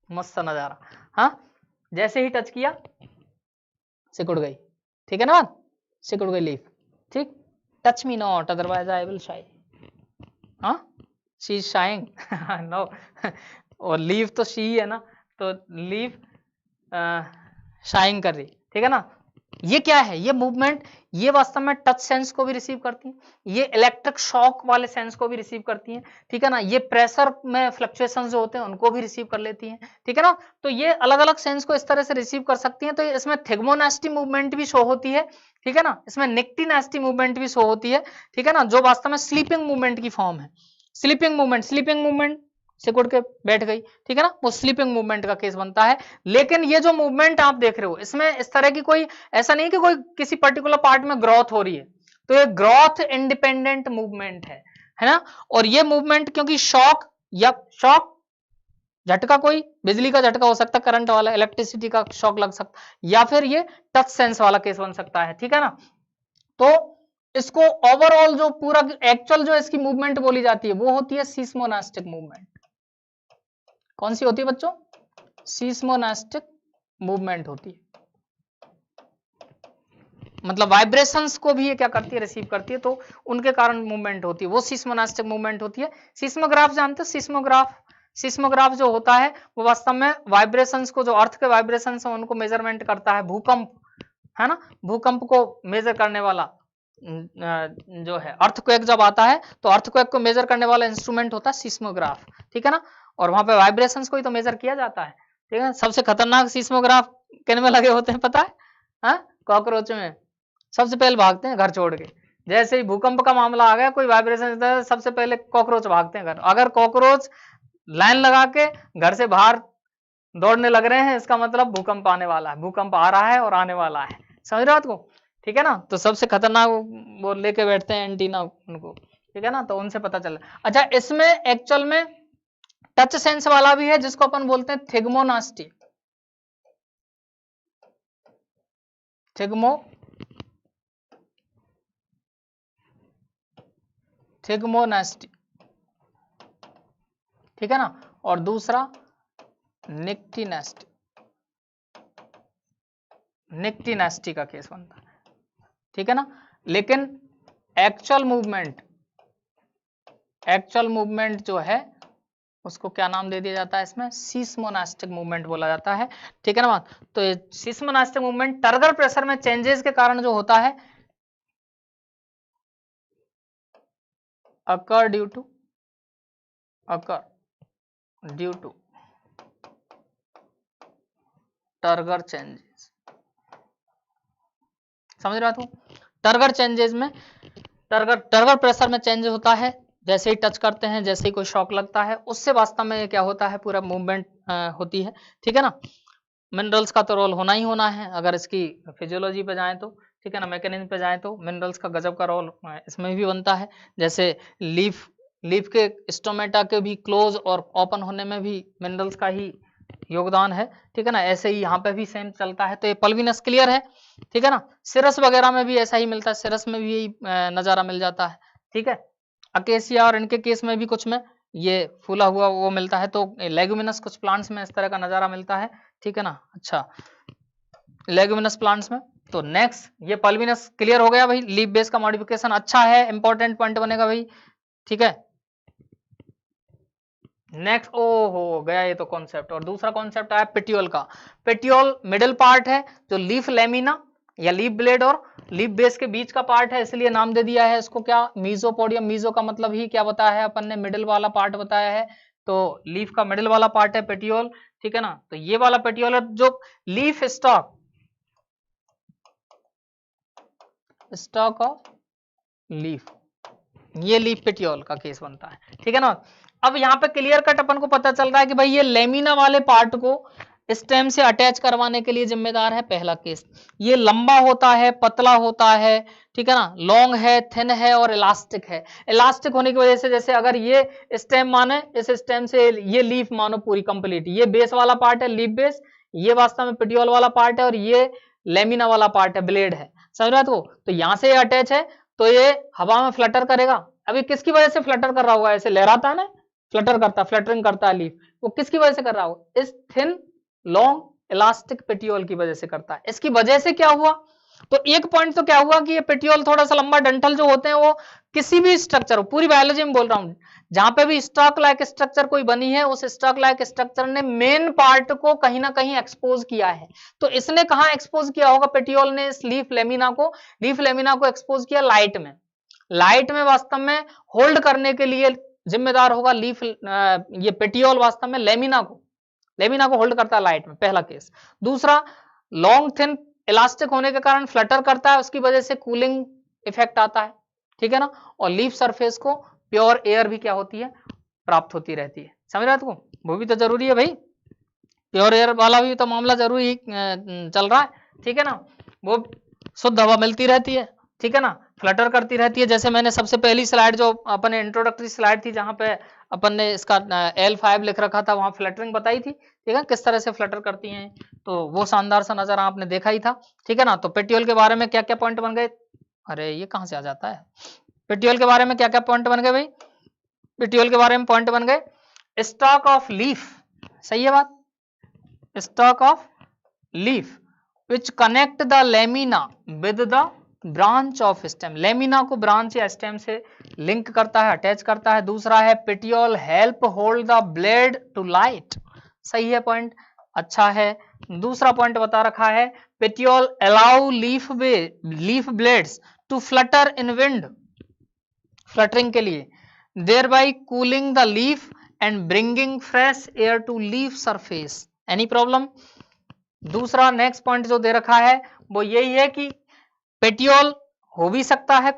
Speaker 1: मस्त नजारा, हाँ, जैसे ही टच किया सिकुड़ गई। ठीक है ना, सिकुड़ गई लीफ। ठीक, touch me not otherwise I will शाई, हाँ, शी इज शाइंग नो, और लीफ तो शी है ना, तो लीफ शाइंग कर रही। ठीक है ना, ये क्या है, ये मूवमेंट, ये वास्तव में टच सेंस को भी रिसीव करती है, ये इलेक्ट्रिक शॉक वाले सेंस को भी रिसीव करती है। ठीक है ना, ये प्रेशर में फ्लक्चुएशन जो होते हैं उनको भी रिसीव कर लेती हैं। ठीक है ना, तो ये अलग अलग सेंस को इस तरह से रिसीव कर सकती हैं। तो इसमें थिग्मोनास्टी मूवमेंट भी शो होती है। ठीक है ना, इसमें निक्टिनास्टी मूवमेंट भी शो होती है। ठीक है ना, जो वास्तव में स्लीपिंग मूवमेंट की फॉर्म है। स्लीपिंग मूवमेंट सिकुड़ के बैठ गई। ठीक है ना, वो स्लीपिंग मूवमेंट का केस बनता है। लेकिन ये जो मूवमेंट आप देख रहे हो, इसमें इस तरह की कोई ऐसा नहीं कि कोई किसी पर्टिकुलर पार्ट में ग्रोथ हो रही है, तो ये ग्रोथ इंडिपेंडेंट मूवमेंट है ना। और ये मूवमेंट क्योंकि शॉक या शॉक झटका, कोई बिजली का झटका हो सकता है, करंट वाला, इलेक्ट्रिसिटी का शॉक लग सकता, या फिर ये टच सेंस वाला केस बन सकता है। ठीक है ना, तो इसको ओवरऑल जो पूरा एक्चुअल जो इसकी मूवमेंट बोली जाती है वो होती है सिस्मोनास्टिक मूवमेंट। कौन सी होती है बच्चों, सिस्मोनास्टिक मूवमेंट होती है। मतलब वाइब्रेशंस को भी ये क्या करती है, रिसीव करती है, तो उनके कारण मूवमेंट होती है, वो सिस्मोनास्टिक मूवमेंट होती है। सिस्मोग्राफ जानते हो, सिस्मोग्राफ जो होता है वो वास्तव में वाइब्रेशंस को, जो अर्थ के वाइब्रेशंस हैं उनको मेजरमेंट करता है। भूकंप है ना, भूकंप को मेजर करने वाला जो है, अर्थक्वेक जब आता है तो अर्थक्वेक को मेजर करने वाला इंस्ट्रूमेंट होता है सिस्मोग्राफ। ठीक है ना, और वहां पे वाइब्रेशंस को ही तो मेजर किया जाता है। ठीक है, सबसे खतरनाक सिस्मोग्राफ किन में लगे होते हैं पता है, हाँ, कॉकरोच में। सबसे पहले भागते हैं घर छोड़ के, जैसे ही भूकंप का मामला आ गया, कोई वाइब्रेशन, सबसे पहले कॉकरोच भागते हैं घर। अगर कॉकरोच लाइन लगा के घर से बाहर दौड़ने लग रहे हैं, इसका मतलब भूकंप आने वाला है, भूकंप आ रहा है और आने वाला है। समझ रहे हो बात को। ठीक है ना, तो सबसे खतरनाक वो लेके बैठते हैं एंटीना उनको। ठीक है ना, तो उनसे पता चला। अच्छा, इसमें एक्चुअल में टच सेंस वाला भी है जिसको अपन बोलते हैं थिग्मोनास्टी। थिग्मोनास्टी, ठीक है ना, और दूसरा निक्टिनास्टी, निक्टिनास्टी का केस बनता है। ठीक है ना, लेकिन एक्चुअल मूवमेंट जो है उसको क्या नाम दे दिया जाता है, इसमें सिस्मोनास्टिक मूवमेंट बोला जाता है। ठीक है ना बात, तो ये सिस्मोनास्टिक मूवमेंट टर्गर प्रेशर में चेंजेस के कारण जो होता है, occur due to turgor changes. समझ रहे हो? टर्गर चेंजेस में टर्गर प्रेशर में चेंज होता है, जैसे ही टच करते हैं, जैसे ही कोई शॉक लगता है, उससे वास्तव में क्या होता है, पूरा मूवमेंट होती है। ठीक है ना। मिनरल्स का तो रोल होना ही होना है, अगर इसकी फिजियोलॉजी पे जाएं तो, ठीक है ना, मैकेनिज्म पे जाएं तो मिनरल्स का गजब का रोल इसमें भी बनता है। जैसे लीफ के स्टोमेटा के भी क्लोज और ओपन होने में भी मिनरल्स का ही योगदान है। ठीक है ना, ऐसे ही यहाँ पे भी सेम चलता है। तो ये पल्विनस क्लियर है। ठीक है ना। सिरस वगैरह में भी ऐसा ही मिलता है, सिरस में भी यही नजारा मिल जाता है। ठीक है। अकेसिया और इनके केस में भी कुछ में ये फूला हुआ वो मिलता है। तो लेगुमिनस कुछ प्लांट्स में इस तरह का नजारा मिलता है। ठीक है ना। अच्छा, लेगुमिनस प्लांट्स में। तो नेक्स्ट ये पल्विनस क्लियर हो गया भाई, लीफ बेस का मॉडिफिकेशन अच्छा है, इंपॉर्टेंट पॉइंट बनेगा भाई। ठीक है। नेक्स्ट ओ हो गया ये तो कॉन्सेप्ट। और दूसरा कॉन्सेप्ट आया पेटियोल का। पेटियोल मिडिल पार्ट है जो लीफ लेमिना या लीफ ब्लेड और लीफ बेस के बीच का पार्ट है, इसलिए नाम दे दिया है इसको क्या, मीजोपोडियम। मीजो का मतलब ही क्या बताया है अपन ने, मिडिल वाला पार्ट बताया है। तो लीफ का मिडिल वाला पार्ट है पेटियोल। ठीक है ना। तो ये वाला पेटियोल जो लीफ स्टॉक ऑफ लीफ, ये लीफ पेटियोल का केस बनता है। ठीक है ना। अब यहाँ पे क्लियर कट अपन को पता चल रहा है कि भाई ये लेमिना वाले पार्ट को स्टेम से अटैच करवाने के लिए जिम्मेदार है पहला केस। ये लंबा होता है, पतला होता है, ठीक है ना, लॉन्ग है, थिन है और इलास्टिक है। इलास्टिक होने की वजह से, जैसे अगर ये स्टेम माने, इस स्टेम से ये लीफ मानो पूरी कंप्लीट, ये बेस वाला पार्ट है लीफ बेस, ये वास्तव में पेटियोल वाला पार्ट है और ये लेमिना वाला पार्ट है, ब्लेड है। समझ रहे हो? तो यहां से ये अटैच है, तो ये हवा में फ्लटर करेगा। अभी किसकी वजह से फ्लटर कर रहा होगा, ऐसे लहराता है ना, फ्लटर करता, फ्लटरिंग करता है लीफ, वो किसकी वजह से कर रहा होगा, इस थिन लॉन्ग इलास्टिक पेटियोल की वजह से करता है। इसकी वजह से क्या हुआ, तो एक पॉइंट तो क्या हुआ कि ये पेटियोल थोड़ा सा लंबा, डंठल जो होते हैं वो किसी भी स्ट्रक्चर हो, पूरी बायोलॉजी में बोल रहा हूं, जहां पे भी स्टॉक लाइक स्ट्रक्चर कोई बनी है, उस स्टॉक लाइक स्ट्रक्चर ने मेन पार्ट को कहीं ना कहीं एक्सपोज किया है। तो इसने कहां एक्सपोज किया होगा, पेटियोल ने इस लीफ लेमिना को एक्सपोज किया लाइट में। लाइट में वास्तव में होल्ड करने के लिए जिम्मेदार होगा लीफ, ये पेटियोल वास्तव में लेमिना को होल्ड करता है लाइट में, पहला केस। दूसरा, लॉन्ग थिन इलास्टिक होने के कारण फ्लटर करता है, उसकी वजह से कूलिंग इफेक्ट आता है। ठीक है ना। और लीफ सरफेस को प्योर एयर भी क्या होती है, प्राप्त होती रहती है। समझ रहे हो? वो भी तो जरूरी है भाई, प्योर एयर वाला भी तो मामला जरूरी चल रहा है। ठीक है ना। वो शुद्ध हवा मिलती रहती है। ठीक है ना, फ्लटर करती रहती है। जैसे मैंने सबसे पहली स्लाइड जो अपन इंट्रोडक्टरी स्लाइड थी, जहां पे अपन ने इसका L5 लिख रखा था, वहां फ्लटरिंग बताई थी। ठीक है, किस तरह से फ्लटर करती हैं, तो वो शानदार सा नजर आपने देखा ही था। ठीक है ना। तो पेटियोल के बारे में क्या क्या पॉइंट बन गए, अरे ये कहां से आ जाता है, पेटियोल के बारे में क्या क्या पॉइंट बन गए भाई, पेटियोल के बारे में पॉइंट बन गए, स्टॉक ऑफ लीफ, सही है बात, stalk of leaf which connect the lamina with the branch of stem, lamina को ब्रांच या स्टेम से लिंक करता है, अटैच करता है। दूसरा है petiole help hold the blade to light, सही है पॉइंट, अच्छा है। दूसरा पॉइंट बता रखा है, petiole allow leaf blades to flutter in wind, fluttering के लिए, thereby cooling the leaf and bringing fresh air to leaf surface. Any problem? दूसरा नेक्स्ट पॉइंट जो दे रखा है वो यही है कि पेटियोल हो भी सकता है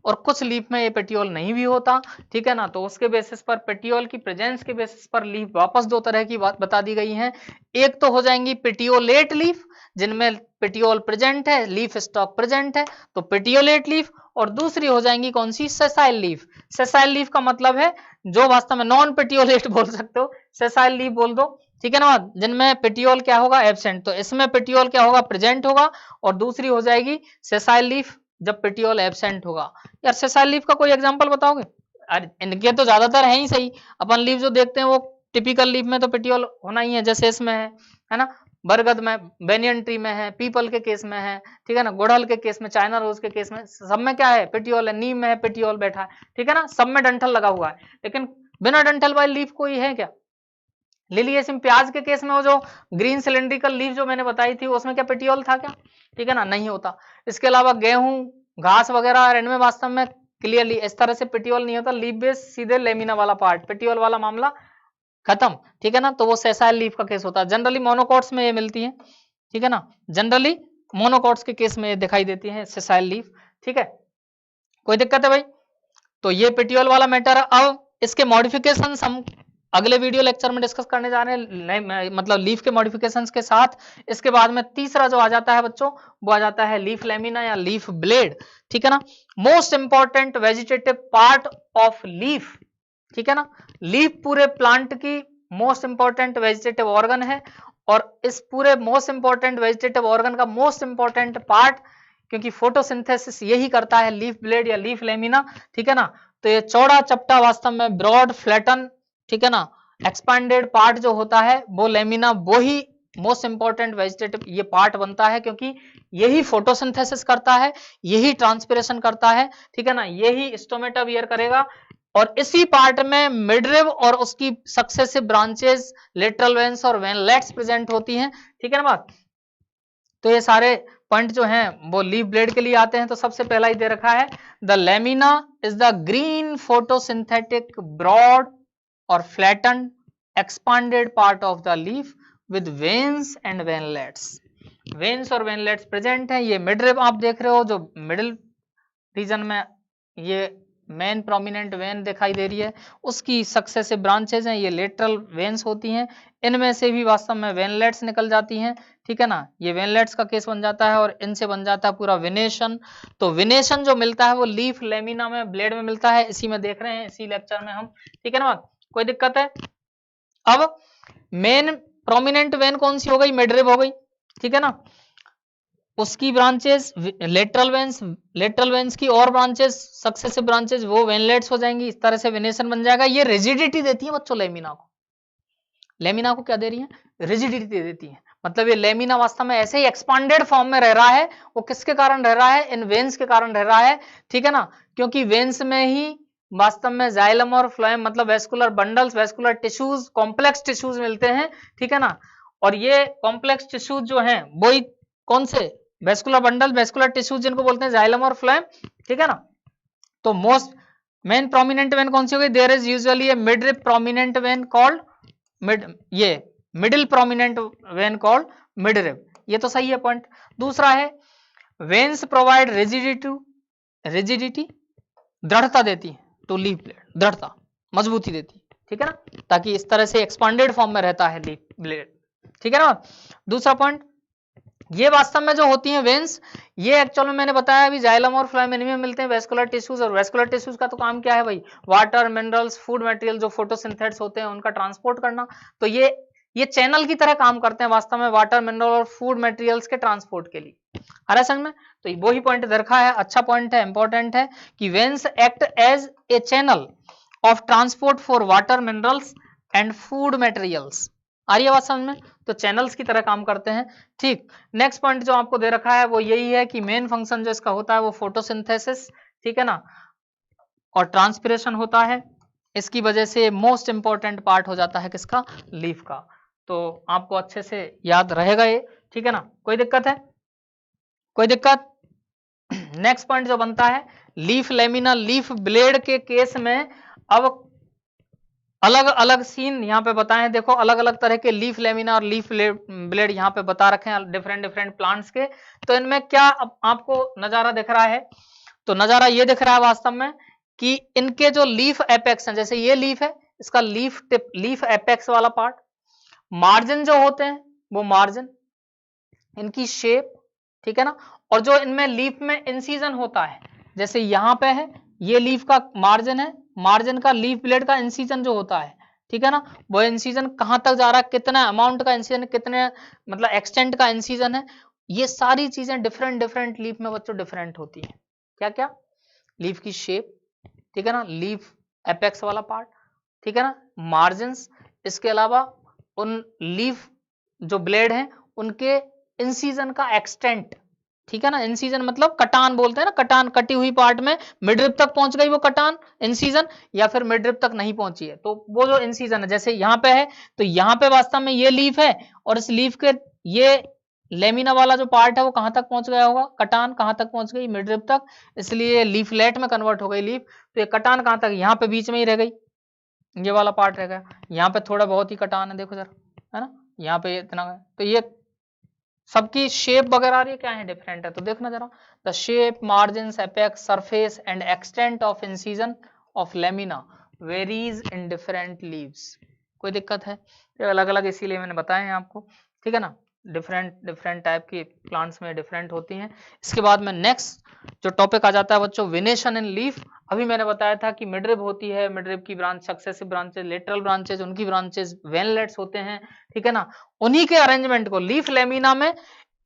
Speaker 1: और कुछ लीफ में ये पेटियोल नहीं भी होता। ठीक है ना। तो उसके बेसिस पर, पेटियोल की प्रेजेंस के बेसिस पर लीफ वापस दो तरह की बात बता दी गई है। एक तो हो जाएंगी पेटियोलेट लीफ, जिनमें पेटियोल प्रेजेंट है, लीफ स्टॉक प्रेजेंट है, तो पेटियोलेट लीफ। और दूसरी हो जाएंगी कौन सी, सेसाइल लीफ। सेसाइल लीफ का मतलब है जो वास्तव में नॉन पेटियोलेट बोल सकते हो, सेसाइल लीफ बोल दो। ठीक है ना, जिनमें पेटियोल क्या होगा, एब्सेंट। तो इसमें पेटियोल क्या होगा, प्रेजेंट होगा। और दूसरी हो जाएगी सेसाइल लीफ, जब पेटियोल एब्सेंट होगा। यार सेसाइल लीफ का कोई एग्जांपल बताओगे? अरे इनके तो ज्यादातर है ही सही, अपन लीफ जो देखते हैं वो टिपिकल लीफ में तो पेटियोल होना ही है, जैसे इसमें है ना, बरगद में, बेनियन ट्री में है, पीपल के केस में है, ठीक है ना, गुड़हल के केस में, चाइना रोज के केस में, सब में क्या है, पेटियोल है। नीम में है पेटियोल बैठा है, ठीक है ना, सब में डंठल लगा हुआ है। लेकिन बिना डंठल वाली लीफ कोई है क्या? लिलियसिम प्याज के केस में वो जो ग्रीन सिलेंड्रिकल लीफ जो मैंने बताई थी, उसमें क्या पेटियोल था क्या? ठीक है ना, नहीं होता। इसके अलावा गेहूं, घास वगैरह, इनमें वास्तव में क्लियरली इस तरह से पेटियोल नहीं होता। लीफ बेस सीधे लेमिना वाला पार्ट, पेटियोल वाला मामला खत्म, ठीक है ना। तो वो सेसाइल लीफ का केस होता है। जनरली मोनोकॉट्स में ये मिलती है, ठीक है ना, जनरली मोनोकॉट्स के केस में ये दिखाई देती है सेसाइल लीफ, ठीक है। कोई दिक्कत है भाई? तो ये पेटियोल वाला मैटर है। अब इसके मॉडिफिकेशन हम अगले वीडियो लेक्चर में डिस्कस करने जा रहे हैं, मतलब लीफ के मॉडिफिकेशंस के साथ। इसके बाद में तीसरा जो आ जाता है बच्चों, वो आ जाता है लीफ लेमिना या लीफ ब्लेड, ठीक है ना। Most important vegetative part of leaf, ठीक है ना। लीफ पूरे प्लांट की मोस्ट इंपॉर्टेंट वेजिटेटिव ऑर्गन है, और इस पूरे मोस्ट इंपॉर्टेंट वेजिटेटिव ऑर्गन का मोस्ट इंपॉर्टेंट पार्ट, क्योंकि फोटोसिंथेसिस यही करता है लीफ ब्लेड या लीफ लेमिना, ठीक है ना। तो ये चौड़ा चपटा वास्तव में ब्रॉड फ्लैटन, ठीक है ना, एक्सपांडेड पार्ट जो होता है वो लेमिना, वो ही मोस्ट इंपॉर्टेंट वेजिटेटिव ये पार्ट बनता है, क्योंकि यही फोटोसिंथेसिस करता है, यही ट्रांसपिरेशन करता है, ठीक है ना, यही स्टोमेटा वियर करेगा। और इसी पार्ट में मिडरिब और उसकी सक्सेसिव ब्रांचेस, लेटरल वेन्स और वेनलेट्स प्रेजेंट होती हैं, ठीक है ना बात। तो ये सारे पॉइंट जो हैं वो लीफ ब्लेड के लिए आते हैं। तो सबसे पहला ही दे रखा है, the lamina is the green photosynthetic broad और flatten expanded part of the leaf with veins and veinlets. Veins और वेनलेट्स प्रेजेंट है। ये मिडरिब आप देख रहे हो, जो मिडिल रीजन में ये मेन प्रोमिनेंट वेन दिखाई दे रही है, उसकी सक्सेसिव ब्रांचेज हैं, ये लेटरल वेन्स होती हैं। इनमें से भी वास्तव में वेनलेट्स निकल जाती हैं, ठीक है ना। ये वेनलेट्स का केस बन जाता है और इनसे बन जाता है पूरा विनेशन। तो विनेशन जो मिलता है वो लीफ लेमिना में, ब्लेड में मिलता है, इसी में देख रहे हैं, इसी लेक्चर में हम, ठीक है ना। कोई दिक्कत है? अब मेन प्रोमिनेंट वेन कौन सी हो गई? मिडरिब हो गई, ठीक है ना। उसकी ब्रांचेस लेटरल वेन्स की और ब्रांचेस, सक्सेसिव ब्रांचेस, वो वेनलेट्स हो जाएंगी। इस तरह से वेनेशन बन जाएगा। ये रिजिडिटी देती है बच्चों लेमिना को। लेमिना को क्या दे रही है? रिजिडिटी दे देती है। मतलब ये लेमिना वास्तव में ऐसे ही एक्सपांडेड फॉर्म में रह रहा है। वो किसके कारण रह रहा है? इन वेन्स के कारण रह रहा है, ठीक है ना। क्योंकि वेन्स में ही वास्तव में जाइलम और फ्लोएम, मतलब vascular bundles, vascular tissues, complex tissues मिलते हैं, ठीक है ना। और ये कॉम्प्लेक्स टिश्यूज जो हैं वही कौन से? वेस्कुलर बंडल, वेस्कुलर टिश्यूज, जिनको बोलते हैं जाइलम और फ्लोएम, ठीक है ना। तो मोस्ट मेन प्रोमिनेंट वेन कौन सी हो गई? There is usually a midrib prominent vein called ये middle prominent vein called midrib. ये तो सही है पॉइंट। दूसरा है, वेन्स प्रोवाइड रिजिडिटी, दृढ़ता देती है टू लीफ ब्लेड, दृढ़ता, मजबूती देती है, ठीक है ना, ताकि इस तरह से एक्सपांडेड फॉर्म में रहता है लीफ ब्लेड, ठीक है ना। दूसरा पॉइंट, ये वास्तव में जो होती हैं वेन्स, ये एक्चुअल में मैंने बताया अभी जाइलम और फ्लोएम में मिलते हैं वेस्कुलर टिश्यूज। और वेस्कुलर टिश्यूज का तो काम क्या है भाई? वाटर, मिनरल्स, फूड मटेरियल जो फोटोसिंथेट्स होते हैं उनका ट्रांसपोर्ट करना। तो ये चैनल की तरह काम करते हैं वास्तव में वाटर, मिनरल और फूड मटेरियल्स के ट्रांसपोर्ट के लिए। आ रहा समझ में? तो वो ही पॉइंट दरखा है, अच्छा पॉइंट है, इंपॉर्टेंट है कि veins act as a channel of transport for water, minerals and food materials. आ रही है बात समझ में? तो चैनल्स की तरह काम करते हैं, ठीक। नेक्स्ट पॉइंट जो आपको दे रखा है वो यही है कि मेन फंक्शन जो इसका होता है वो फोटोसिंथेसिस, ठीक है ना, और ट्रांसपिरेशन होता है। इसकी वजह से मोस्ट इंपॉर्टेंट पार्ट हो जाता है किसका? लीफ का। तो आपको अच्छे से याद रहेगा ये, ठीक है ना। कोई दिक्कत है? कोई दिक्कत? नेक्स्ट पॉइंट जो बनता है लीफ लेमिना, लीफ ब्लेड के केस में अब अलग अलग सीन यहाँ पे बताएं। देखो अलग अलग तरह के लीफ लेमिना और लीफ ब्लेड यहाँ पे बता रखे हैं डिफरेंट डिफरेंट प्लांट्स के। तो इनमें क्या आपको नजारा दिख रहा है? तो नजारा ये दिख रहा है वास्तव में कि इनके जो लीफ एपेक्स हैं, जैसे ये लीफ है, इसका लीफ टिप, लीफ एपेक्स वाला पार्ट, मार्जिन जो होते हैं वो मार्जिन, इनकी शेप, ठीक है ना। और जो इनमें लीफ में इंसीजन होता है, जैसे यहाँ पे है, ये लीफ का मार्जिन है, मार्जिन का लीफ ब्लेड का इंसीजन जो होता है, ठीक है ना, वो इंसीजन कहां तक जा रहा है, कितना अमाउंट का इंसीजन, कितने मतलब एक्सटेंट का इंसीजन है, ये सारी चीजें डिफरेंट डिफरेंट लीफ में बच्चों डिफरेंट होती है। क्या क्या? लीफ की शेप, ठीक है ना, लीफ एपेक्स वाला पार्ट, ठीक है ना, मार्जिन, इसके अलावा उन लीफ जो ब्लेड हैं उनके इंसीजन का एक्सटेंट, ठीक है ना। इंसीजन मतलब कटान बोलते हैं ना, कटान, कटी हुई पार्ट में मिडरिब तक पहुंच गई वो कटान, इंसीजन, या फिर मिडरिब तक नहीं पहुंची है, तो वो जो इंसीजन है, जैसे यहाँ पे है, तो यहाँ पे वास्तव में ये लीफ है और इस लीफ के ये लेमिना वाला जो पार्ट है वो कहां तक पहुंच गया होगा? कटान कहां तक पहुंच गई? मिडरिब तक, इसलिए लीफलेट में कन्वर्ट हो गई लीफ। तो ये कटान कहां तक? यहाँ पे बीच में ही रह गई, ये वाला पार्ट रह गया, यहाँ पे थोड़ा बहुत ही कटान है, देखो जरा, है ना, यहाँ पे इतना है, तो ये सबकी शेप वगैरह आ रही है क्या है, डिफरेंट है। तो देखना जरा, the shape, margins, apex, surface and extent of incision of lamina varies in different leaves. कोई दिक्कत है, तो अलग अलग इसीलिए मैंने बताया है आपको, ठीक है ना, डिफरेंट टाइप की प्लांट्स में डिफरेंट होती हैं। इसके बाद में नेक्स्ट जो टॉपिक आ जाता है बच्चों, वेनेशन इन लीफ। अभी मैंने बताया था कि मिडरिब होती है, मिडरिब की branch, successive branches, lateral branches, उनकी ब्रांचेज वेनलेट्स होते हैं, ठीक है ना। उन्हीं के अरेंजमेंट को लीफ लेमिना में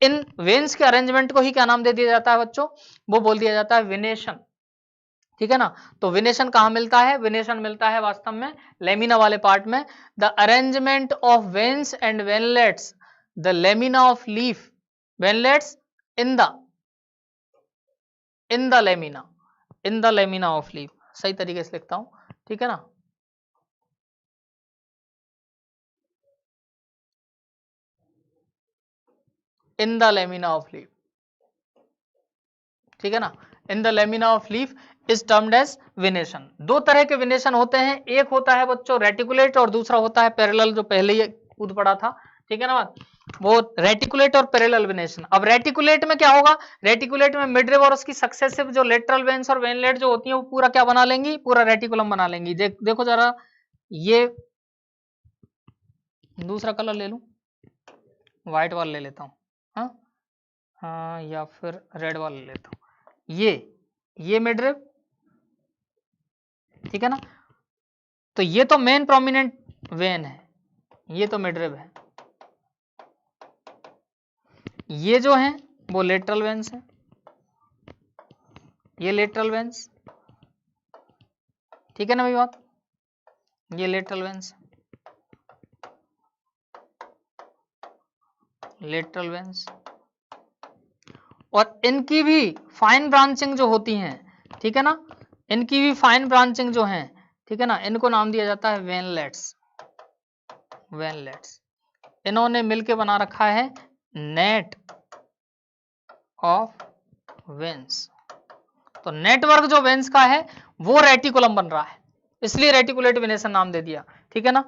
Speaker 1: इन वेन्स के अरेंजमेंट को ही क्या नाम दे दिया जाता है बच्चों, वो बोल दिया जाता है वेनेशन, ठीक है ना। तो वेनेशन कहां मिलता है, वेनेशन मिलता है वास्तव में लेमिना वाले पार्ट में। The arrangement of veins and veinlets, the lamina of leaf, veinlets in the lamina of leaf, सही तरीके से लिखता हूं, ठीक है ना। In the lamina of leaf, ठीक है ना, in the lamina of leaf is termed as venation. दो तरह के वेनेशन होते हैं, एक होता है बच्चों रेटिकुलेट और दूसरा होता है पैरेलल, जो पहले ही कूद पड़ा था, ठीक है ना बात, वो रेटिकुलेट और पैरेलल वेनेशन। अब रेटिकुलेट में क्या होगा, रेटिकुलेट में मिडरिब और उसकी सक्सेसिव जो लेटरल वेन्स और वेनलेट जो होती हैं वो पूरा क्या बना लेंगी, पूरा रेटिकुलम बना लेंगी। देखो जरा, ये दूसरा कलर ले लूं, व्हाइट वाला ले लेता हूं, हाँ, या फिर रेड वाला ले लेता हूं, ये मिडरिब, ठीक है ना। तो ये तो मेन प्रोमिनेंट वेन है, ये तो मिडरिब है, ये जो है वो लेटरल वेन्स है, ये लेटरल वेन्स, ठीक है ना भाई बात, ये लेटरल वेन्स, लेटरल वेन्स, और इनकी भी फाइन ब्रांचिंग जो होती हैं, ठीक है ना, इनकी भी फाइन ब्रांचिंग जो है, ठीक है ना, इनको नाम दिया जाता है वेनलेट्स, वेनलेट्स। इन्होंने मिलके बना रखा है नेट ऑफ वेन्स। तो नेटवर्क जो वेन्स का है वो रेटिकुलम बन रहा है, इसलिए रेटिकुलेट वेनेशन नाम दे दिया, ठीक है ना।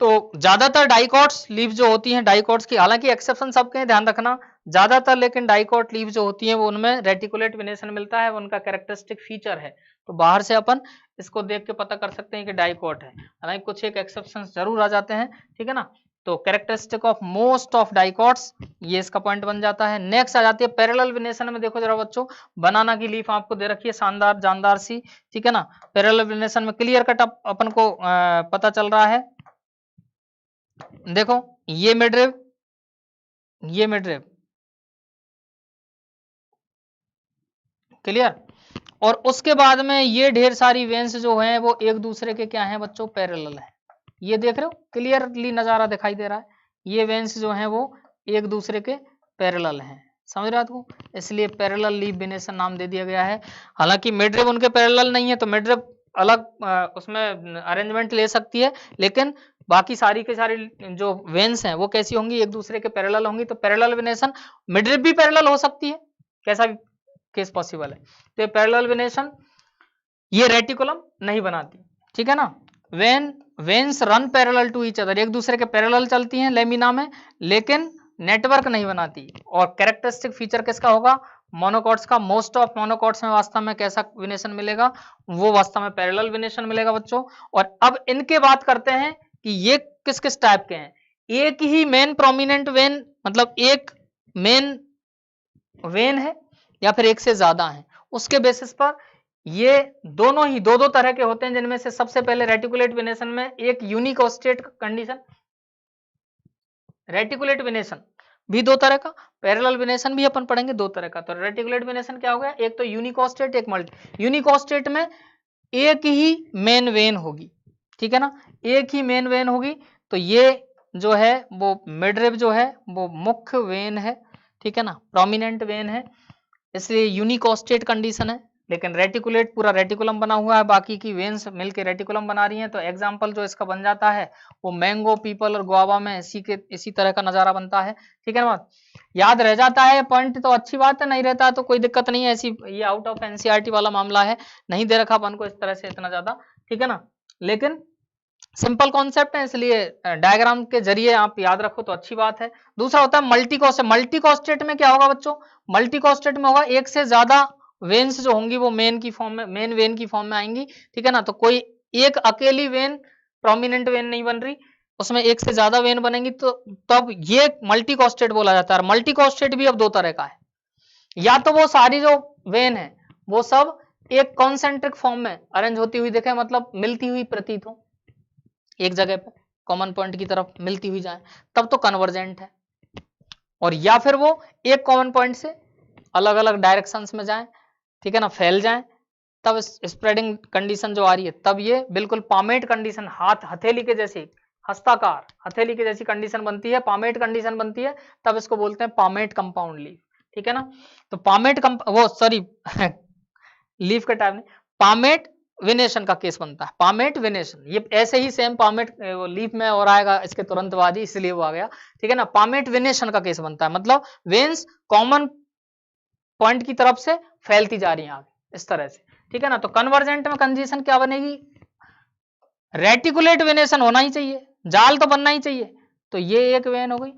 Speaker 1: तो ज्यादातर डाइकॉट्स लीव जो होती हैं, डाइकॉट्स की हालांकि एक्सेप्शन सबके हैं, ध्यान रखना, ज्यादातर लेकिन डाइकॉट लीव जो होती हैं वो उनमें रेटिकुलेट वेनेशन मिलता है, वो उनका कैरेक्टरिस्टिक फीचर है। तो बाहर से अपन इसको देख के पता कर सकते हैं कि डाइकॉट है, हालांकि कुछ एक एक्सेप्शन जरूर आ जाते हैं, ठीक है ना। तो characteristic of most of dicots, ये इसका पॉइंट बन जाता है। नेक्स्ट आ जाती है पैरेलल वेनेशन में, देखो जरा बच्चों, बनाना की लीफ आपको दे रखी है शानदार जानदार सी, ठीक है ना। पैरेलल वेनेशन में क्लियर कट अपन को पता चल रहा है, देखो ये मिडरिब, ये मिडरिब, क्लियर। और उसके बाद में ये ढेर सारी वेन्स जो हैं वो एक दूसरे के क्या हैं बच्चों, पैरेलल है। ये देख रहे हो, क्लियरली नजारा दिखाई दे रहा है, ये वेन्स जो हैं वो एक दूसरे के पैरेलल हैं, समझ रहे हो, इसलिए पैरेलल लीफ वेनेशन नाम दे दिया गया है। हालांकि मिडरिब उनके पैरेलल नहीं है, तो मिडरिब अलग उसमें अरेंजमेंट ले सकती है, लेकिन बाकी सारी के सारी जो वेन्स हैं वो कैसी होंगी, एक दूसरे के पैरेलल होंगी। तो पैरेलल वेनेशन मिडरिब भी पैरेलल हो सकती है, कैसा भी केस पॉसिबल है। तो पैरेलल वेनेशन ये रेटिकुलम नहीं बनाती, ठीक है ना। When veins run parallel to each other, एक दूसरे के पैरेलल चलती हैं लेमिना में, लेकिन नेटवर्क नहीं बनाती। और कैरेक्टरिस्टिक फीचर किसका होगा, मोनोकॉट्स का। मोस्ट ऑफ मोनोकॉट्स में वास्तव में कैसा वेनेशन मिलेगा, वो वास्तव में पैरेलल वेनेशन मिलेगा बच्चों। और अब इनके बात करते हैं कि ये किस किस टाइप के हैं। एक ही मेन प्रोमिनेंट वेन, मतलब एक मेन वेन है या फिर एक से ज्यादा है, उसके बेसिस पर ये दोनों ही दो तरह के होते हैं, जिनमें से सबसे पहले रेटिकुलेट वेनेशन में एक unique Oersted condition, reticulate venation भी दो तरह का, पैरेलल वेनेशन भी अपन पढ़ेंगे दो तरह का। तो रेटिकुलेट वेनेशन क्या हो गया, एक तो यूनिक ऑस्टेट, एक मल्टी। यूनिक ऑस्टेट में एक ही मेन वेन होगी, ठीक है ना, एक ही मेन वेन होगी। तो ये जो है वो मिडरिब जो है वो मुख्य वेन है, ठीक है ना, प्रोमिनेंट वेन है, इसलिए यूनिक ऑस्टेट कंडीशन है। लेकिन रेटिकुलेट पूरा रेटिकुलम बना हुआ है, बाकी की वेन्स मिलके रेटिकुलम बना रही हैं। तो एग्जांपल जो इसका बन जाता है वो मैंगो, पीपल और गुआवा में इसी तरह का नजारा बनता है, ठीक है ना। याद रह जाता है पॉइंट तो अच्छी बात है, नहीं रहता तो कोई दिक्कत नहीं है, ऐसी ये आउट ऑफ एनसीईआरटी वाला मामला है, नहीं दे रखा अपन को इस तरह से इतना ज्यादा, ठीक है ना। लेकिन सिंपल कॉन्सेप्ट है, इसलिए डायग्राम के जरिए आप याद रखो तो अच्छी बात है। दूसरा होता है मल्टी कॉस्टेट। मल्टी कॉस्टेट में क्या होगा बच्चों, मल्टी कॉस्टेट में होगा एक से ज्यादा वेन्स जो होंगी वो मेन की फॉर्म में, मेन वेन की फॉर्म में आएंगी, ठीक है ना। तो कोई एक अकेली वेन प्रोमिनेंट वेन नहीं बन रही, उसमें एक से ज्यादा वेन बनेंगी, तो तब ये मल्टी कॉस्टेट बोला जाता है। मल्टी कॉस्टेट भी अब दो तरह का है, या तो वो सारी जो वेन है वो सब एक कॉन्सेंट्रिक फॉर्म में अरेंज होती हुई दिखे, मतलब मिलती हुई प्रतीत हो, एक जगह पे कॉमन पॉइंट की तरफ मिलती हुई जाए, तब तो कन्वर्जेंट है। और या फिर वो एक कॉमन पॉइंट से अलग अलग डायरेक्शंस में जाए, ठीक है ना, फैल जाए, तब स्प्रेडिंग कंडीशन जो आ रही है तब ये बिल्कुल पामेट कंडीशन, हाथ हथेली के जैसी, हस्ताकार हथेली की जैसी कंडीशन बनती है, पामेट कंडीशन बनती है, तब इसको बोलते हैं पामेट कंपाउंड लीफ, ठीक है ना। तो पामेट वो सॉरी लीफ का टाइप नहीं, पामेट विनेशन का केस बनता है, पामेट विनेशन। ये ऐसे ही सेम पामेट लीफ में और आएगा इसके तुरंत बाद ही, इसलिए वो आ गया, ठीक है ना। पामेट विनेशन का केस बनता है, मतलब वेन्स कॉमन पॉइंट की तरफ से फैलती जा रही है आगे इस तरह से, ठीक है ना। तो कन्वर्जेंट में कंडीशन क्या बनेगी, रेटिकुलेट वेनेशन होना ही चाहिए, जाल तो बनना ही चाहिए। तो ये एक वेन हो गई,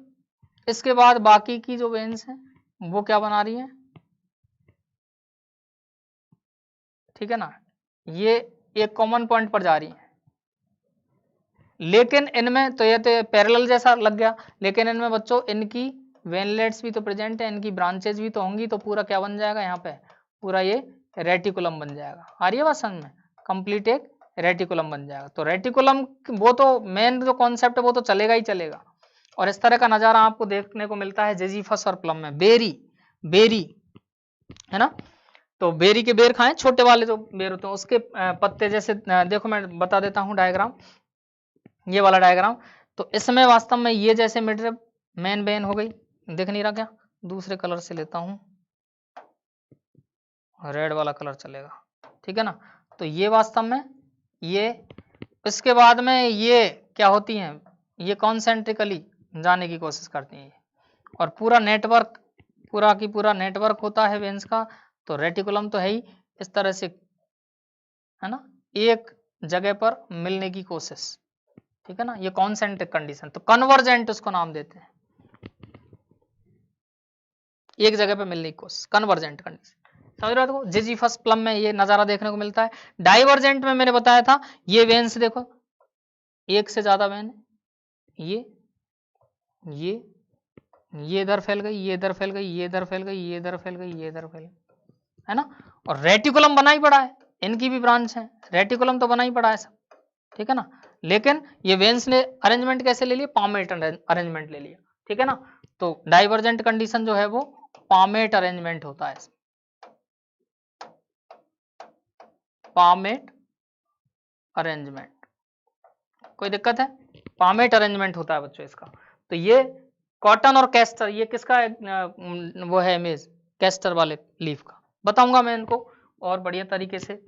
Speaker 1: इसके बाद बाकी की जो वेन्स हैं वो क्या बना रही है, ठीक है ना, ये एक कॉमन पॉइंट पर जा रही है, लेकिन इनमें तो ये तो पैरेलल जैसा लग गया, लेकिन इनमें बच्चों इनकी वेनलेट्स भी तो प्रेजेंट है, इनकी ब्रांचेज भी तो होंगी, तो पूरा क्या बन जाएगा यहाँ पे, पूरा ये रेटिकुलम बन जाएगा। आ रही है बात समझ में, कंप्लीट एक रेटिकुलम बन जाएगा। तो रेटिकुलम वो तो मेन जो कॉन्सेप्ट है वो तो चलेगा ही चलेगा। और इस तरह का नजारा आपको देखने को मिलता है जिजीफस और प्लम में। बेरी, बेरी है ना, तो बेरी के बेर खाएं, छोटे वाले जो बेर होते हैं उसके पत्ते जैसे, देखो मैं बता देता हूँ डायग्राम, ये वाला डायग्राम। तो इसमें वास्तव में ये जैसे मिड मेन बेन हो गई, दिख नहीं रहा क्या, दूसरे कलर से लेता हूं, रेड वाला कलर चलेगा, ठीक है ना। तो ये वास्तव में ये, इसके बाद में ये क्या होती हैं, ये कॉन्सेंट्रिकली जाने की कोशिश करती हैं, और पूरा नेटवर्क, पूरा की पूरा नेटवर्क होता है वेन्स का। तो रेटिकुलम तो है ही, इस तरह से है ना, एक जगह पर मिलने की कोशिश, ठीक है ना, ये कॉन्सेंट्रिक कंडीशन। तो कन्वर्जेंट उसको नाम देते हैं, एक जगह पे मिलने की कोशिश, कन्वर्जेंट कंडीशन, समझ रहे हो। जिजीफस प्लम में ये नजारा देखने को मिलता है। डाइवर्जेंट में मैंने बताया था, ये वेन्स देखो एक से ज्यादा वेन, ये ये ये इधर फैल गई, ये इधर फैल गई, ये इधर फैल गई, ये इधर फैल गई, ये इधर फैल गई, है ना। और रेटिकुलम बना ही पड़ा है, इनकी भी ब्रांच है, रेटिकुलम तो बना ही पड़ा है सब, ठीक है ना। लेकिन ये वेन्स ने अरेंजमेंट कैसे ले लिया, पामेट अरेंजमेंट ले लिया, ठीक है ना। तो डाइवर्जेंट कंडीशन जो है वो पामेट अरेंजमेंट होता है, पामेट अरेंजमेंट, कोई दिक्कत है, पामेट अरेंजमेंट होता है बच्चों इसका। तो ये कॉटन और कैस्टर, ये किसका वो है इमेज, कैस्टर वाले लीफ का, बताऊंगा मैं इनको और बढ़िया तरीके से,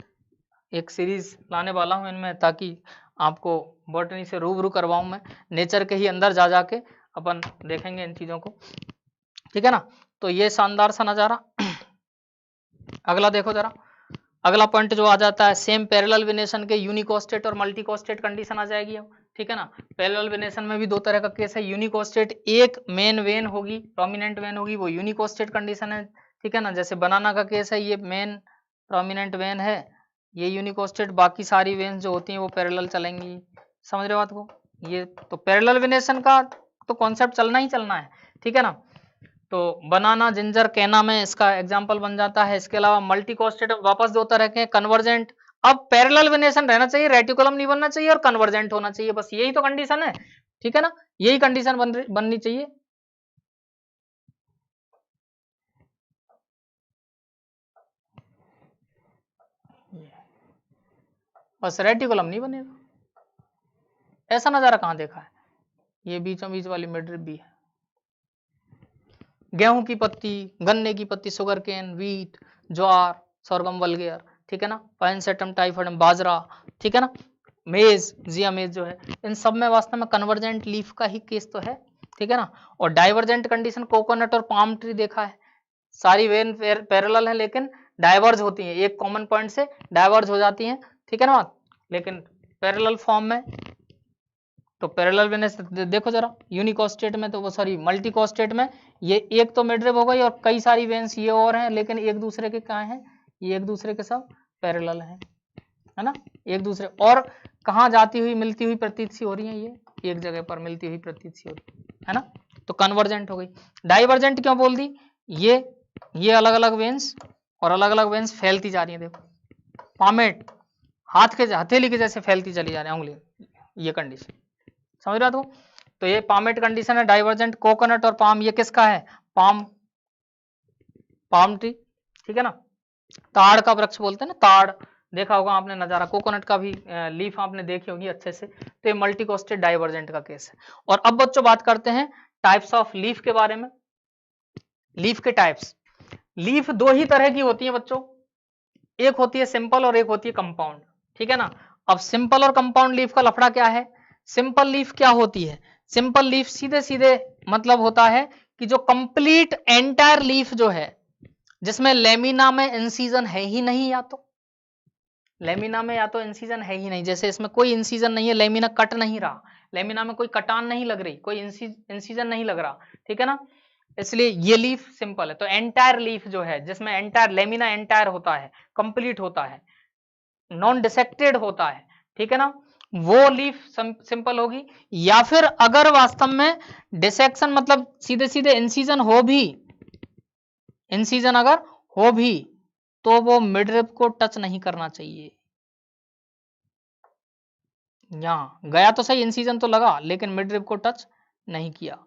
Speaker 1: एक सीरीज लाने वाला हूं इनमें, ताकि आपको बॉटनी से रूबरू करवाऊं मैं, नेचर के ही अंदर जा जाके अपन देखेंगे इन चीजों को, ठीक है ना। तो ये शानदार सा नजारा। अगला देखो जरा, अगला पॉइंट जो आ जाता है, सेम पैरेलल वेनेशन के यूनिकोस्टेट और मल्टीकोस्टेट कंडीशन आ जाएगी अब, ठीक है ना। पैरेलल वेनेशन में भी दो तरह का केस है, यूनिकोस्टेट एक मेन वेन होगी, प्रोमिनेंट वेन होगी, वो यूनिकोस्टेट कंडीशन है, ठीक है ना। जैसे बनाना का केस है, ये मेन प्रोमिनेंट वेन है, ये यूनिकोस्टेट, बाकी सारी वेन्स जो होती हैं वो पैरेलल चलेंगी, समझ रहे हो बात को। ये तो पैरेलल वेनेशन का तो कॉन्सेप्ट चलना ही चलना है, ठीक है ना। तो बनाना, जिंजर, कैना में इसका एग्जांपल बन जाता है। इसके अलावा मल्टी कॉस्टेट वापस दो तरह के, कन्वर्जेंट, अब पैरेलल वेनेशन रहना चाहिए, रेटिकुलम नहीं बनना चाहिए, और कन्वर्जेंट होना चाहिए, बस यही तो कंडीशन है, ठीक है ना, यही कंडीशन बननी चाहिए। बस रेटिकुलम नहीं बनेगा, ऐसा नजारा कहाँ देखा है। ये बीचों बीच वाली मिड भी है, गेहूं की पत्ती, गन्ने की पत्ती, शुगर केन, वीट, ज्वार, सोरगम वल्गेर, ठीक है ना, पाइनसेटम टाइफोइडम, बाजरा, ठीक है ना, मेज, जिया मेज जो है, इन सब में वास्तव में कन्वर्जेंट लीफ का ही केस तो है, ठीक है ना। और डाइवर्जेंट कंडीशन कोकोनट और पाम ट्री देखा है, सारी वेन पैरेलल है लेकिन डाइवर्ज होती हैं, एक कॉमन पॉइंट से डाइवर्ज हो जाती हैं, ठीक है ना, लेकिन पैरेलल फॉर्म में तो पैरेलल वेन देखो जरा, यूनिकोस्टेट में तो वो सॉरी मल्टीकोस्टेट में ये एक तो मिडरिब हो गई और कई सारी वेन्स ये और हैं, लेकिन एक दूसरे के कहाँ हैं, ये एक दूसरे के सब पैरेलल हैं, है ना, एक दूसरे और कहाँ जाती हुई मिलती हुई प्रतीत सी हो रही है, ये एक जगह पर मिलती हुई प्रतीत सी हो रही है ना, तो कन्वर्जेंट हो गई। डाइवर्जेंट क्यों बोल दी, ये अलग अलग वेन्स और अलग अलग वेन्स फैलती जा रही है, देखो पामेट हथेली के जैसे फैलती चली जा रही है उंगली, ये कंडीशन समझ रहे हो। तो ये पामेट कंडीशन है डाइवर्जेंट। कोकोनट और पाम ये किसका है, पाम ट्री, ठीक है ना, ताड़ का वृक्ष बोलते हैं ना, ताड़ देखा होगा आपने नजारा, कोकोनट का भी लीफ आपने देखी होगी अच्छे से। तो ये मल्टीकोस्टेट डाइवर्जेंट का केस है। और अब बच्चों बात करते हैं टाइप्स ऑफ लीफ के बारे में। लीफ के टाइप्स, लीफ दो ही तरह की होती है बच्चों, एक होती है सिंपल और एक होती है कंपाउंड, ठीक है ना। अब सिंपल और कंपाउंड लीफ का लफड़ा क्या है, सिंपल लीफ क्या होती है, सिंपल लीफ सीधे सीधे मतलब होता है कि जो कंप्लीट एंटायर लीफ जो है जिसमें लेमिना में इंसीजन है ही नहीं, या तो लेमिना में या तो इंसीजन है ही नहीं, जैसे इसमें कोई इंसीजन नहीं है, लेमिना कट नहीं रहा, लेमिना में कोई कटान नहीं लग रही, कोई इंसीजन नहीं लग रहा, ठीक है ना, इसलिए ये लीफ सिंपल है। तो एंटायर लीफ जो है जिसमें एंटायर लेमिना एंटायर होता है, कंप्लीट होता है, नॉन डिसेक्टेड होता है, ठीक है ना, वो लीफ सिंपल होगी। या फिर अगर वास्तव में डिसेक्शन मतलब सीधे सीधे इंसीजन हो भी, इंसीजन अगर हो भी तो वो मिडरिब को टच नहीं करना चाहिए। यहां गया तो सही, इंसीजन तो लगा लेकिन मिडरिब को टच नहीं किया,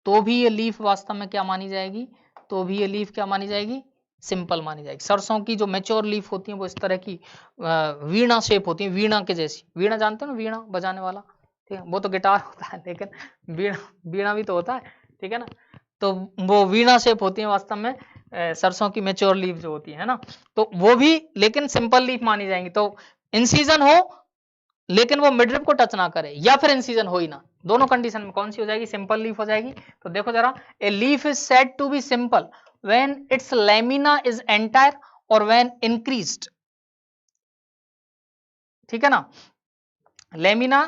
Speaker 1: तो भी ये लीफ वास्तव में क्या मानी जाएगी, तो भी ये लीफ क्या मानी जाएगी, सिंपल मानी जाएगी। सरसों की जो मैच्योर लीफ होती है वो इस तरह की वीणा शेप होती है, वीणा के जैसी, वीणा जानते हो ना, वीणा बजाने वाला, ठीक है, वो तो गिटार होता है लेकिन वीणा भी तो होता है, ठीक है ना, तो वो वीणा शेप होती है वास्तव में सरसों की मैच्योर लीफ जो होती है ना, तो वो भी लेकिन सिंपल लीफ मानी जाएंगी। तो इंसीजन हो लेकिन वो मिडरिब को टच ना करे, या फिर इंसीजन हो ही ना, दोनों कंडीशन में कौन सी हो जाएगी, सिंपल लीफ हो जाएगी। तो देखो जरा, a leaf is said to be simple when its lamina is entire or when increased, ठीक है ना, लेमिना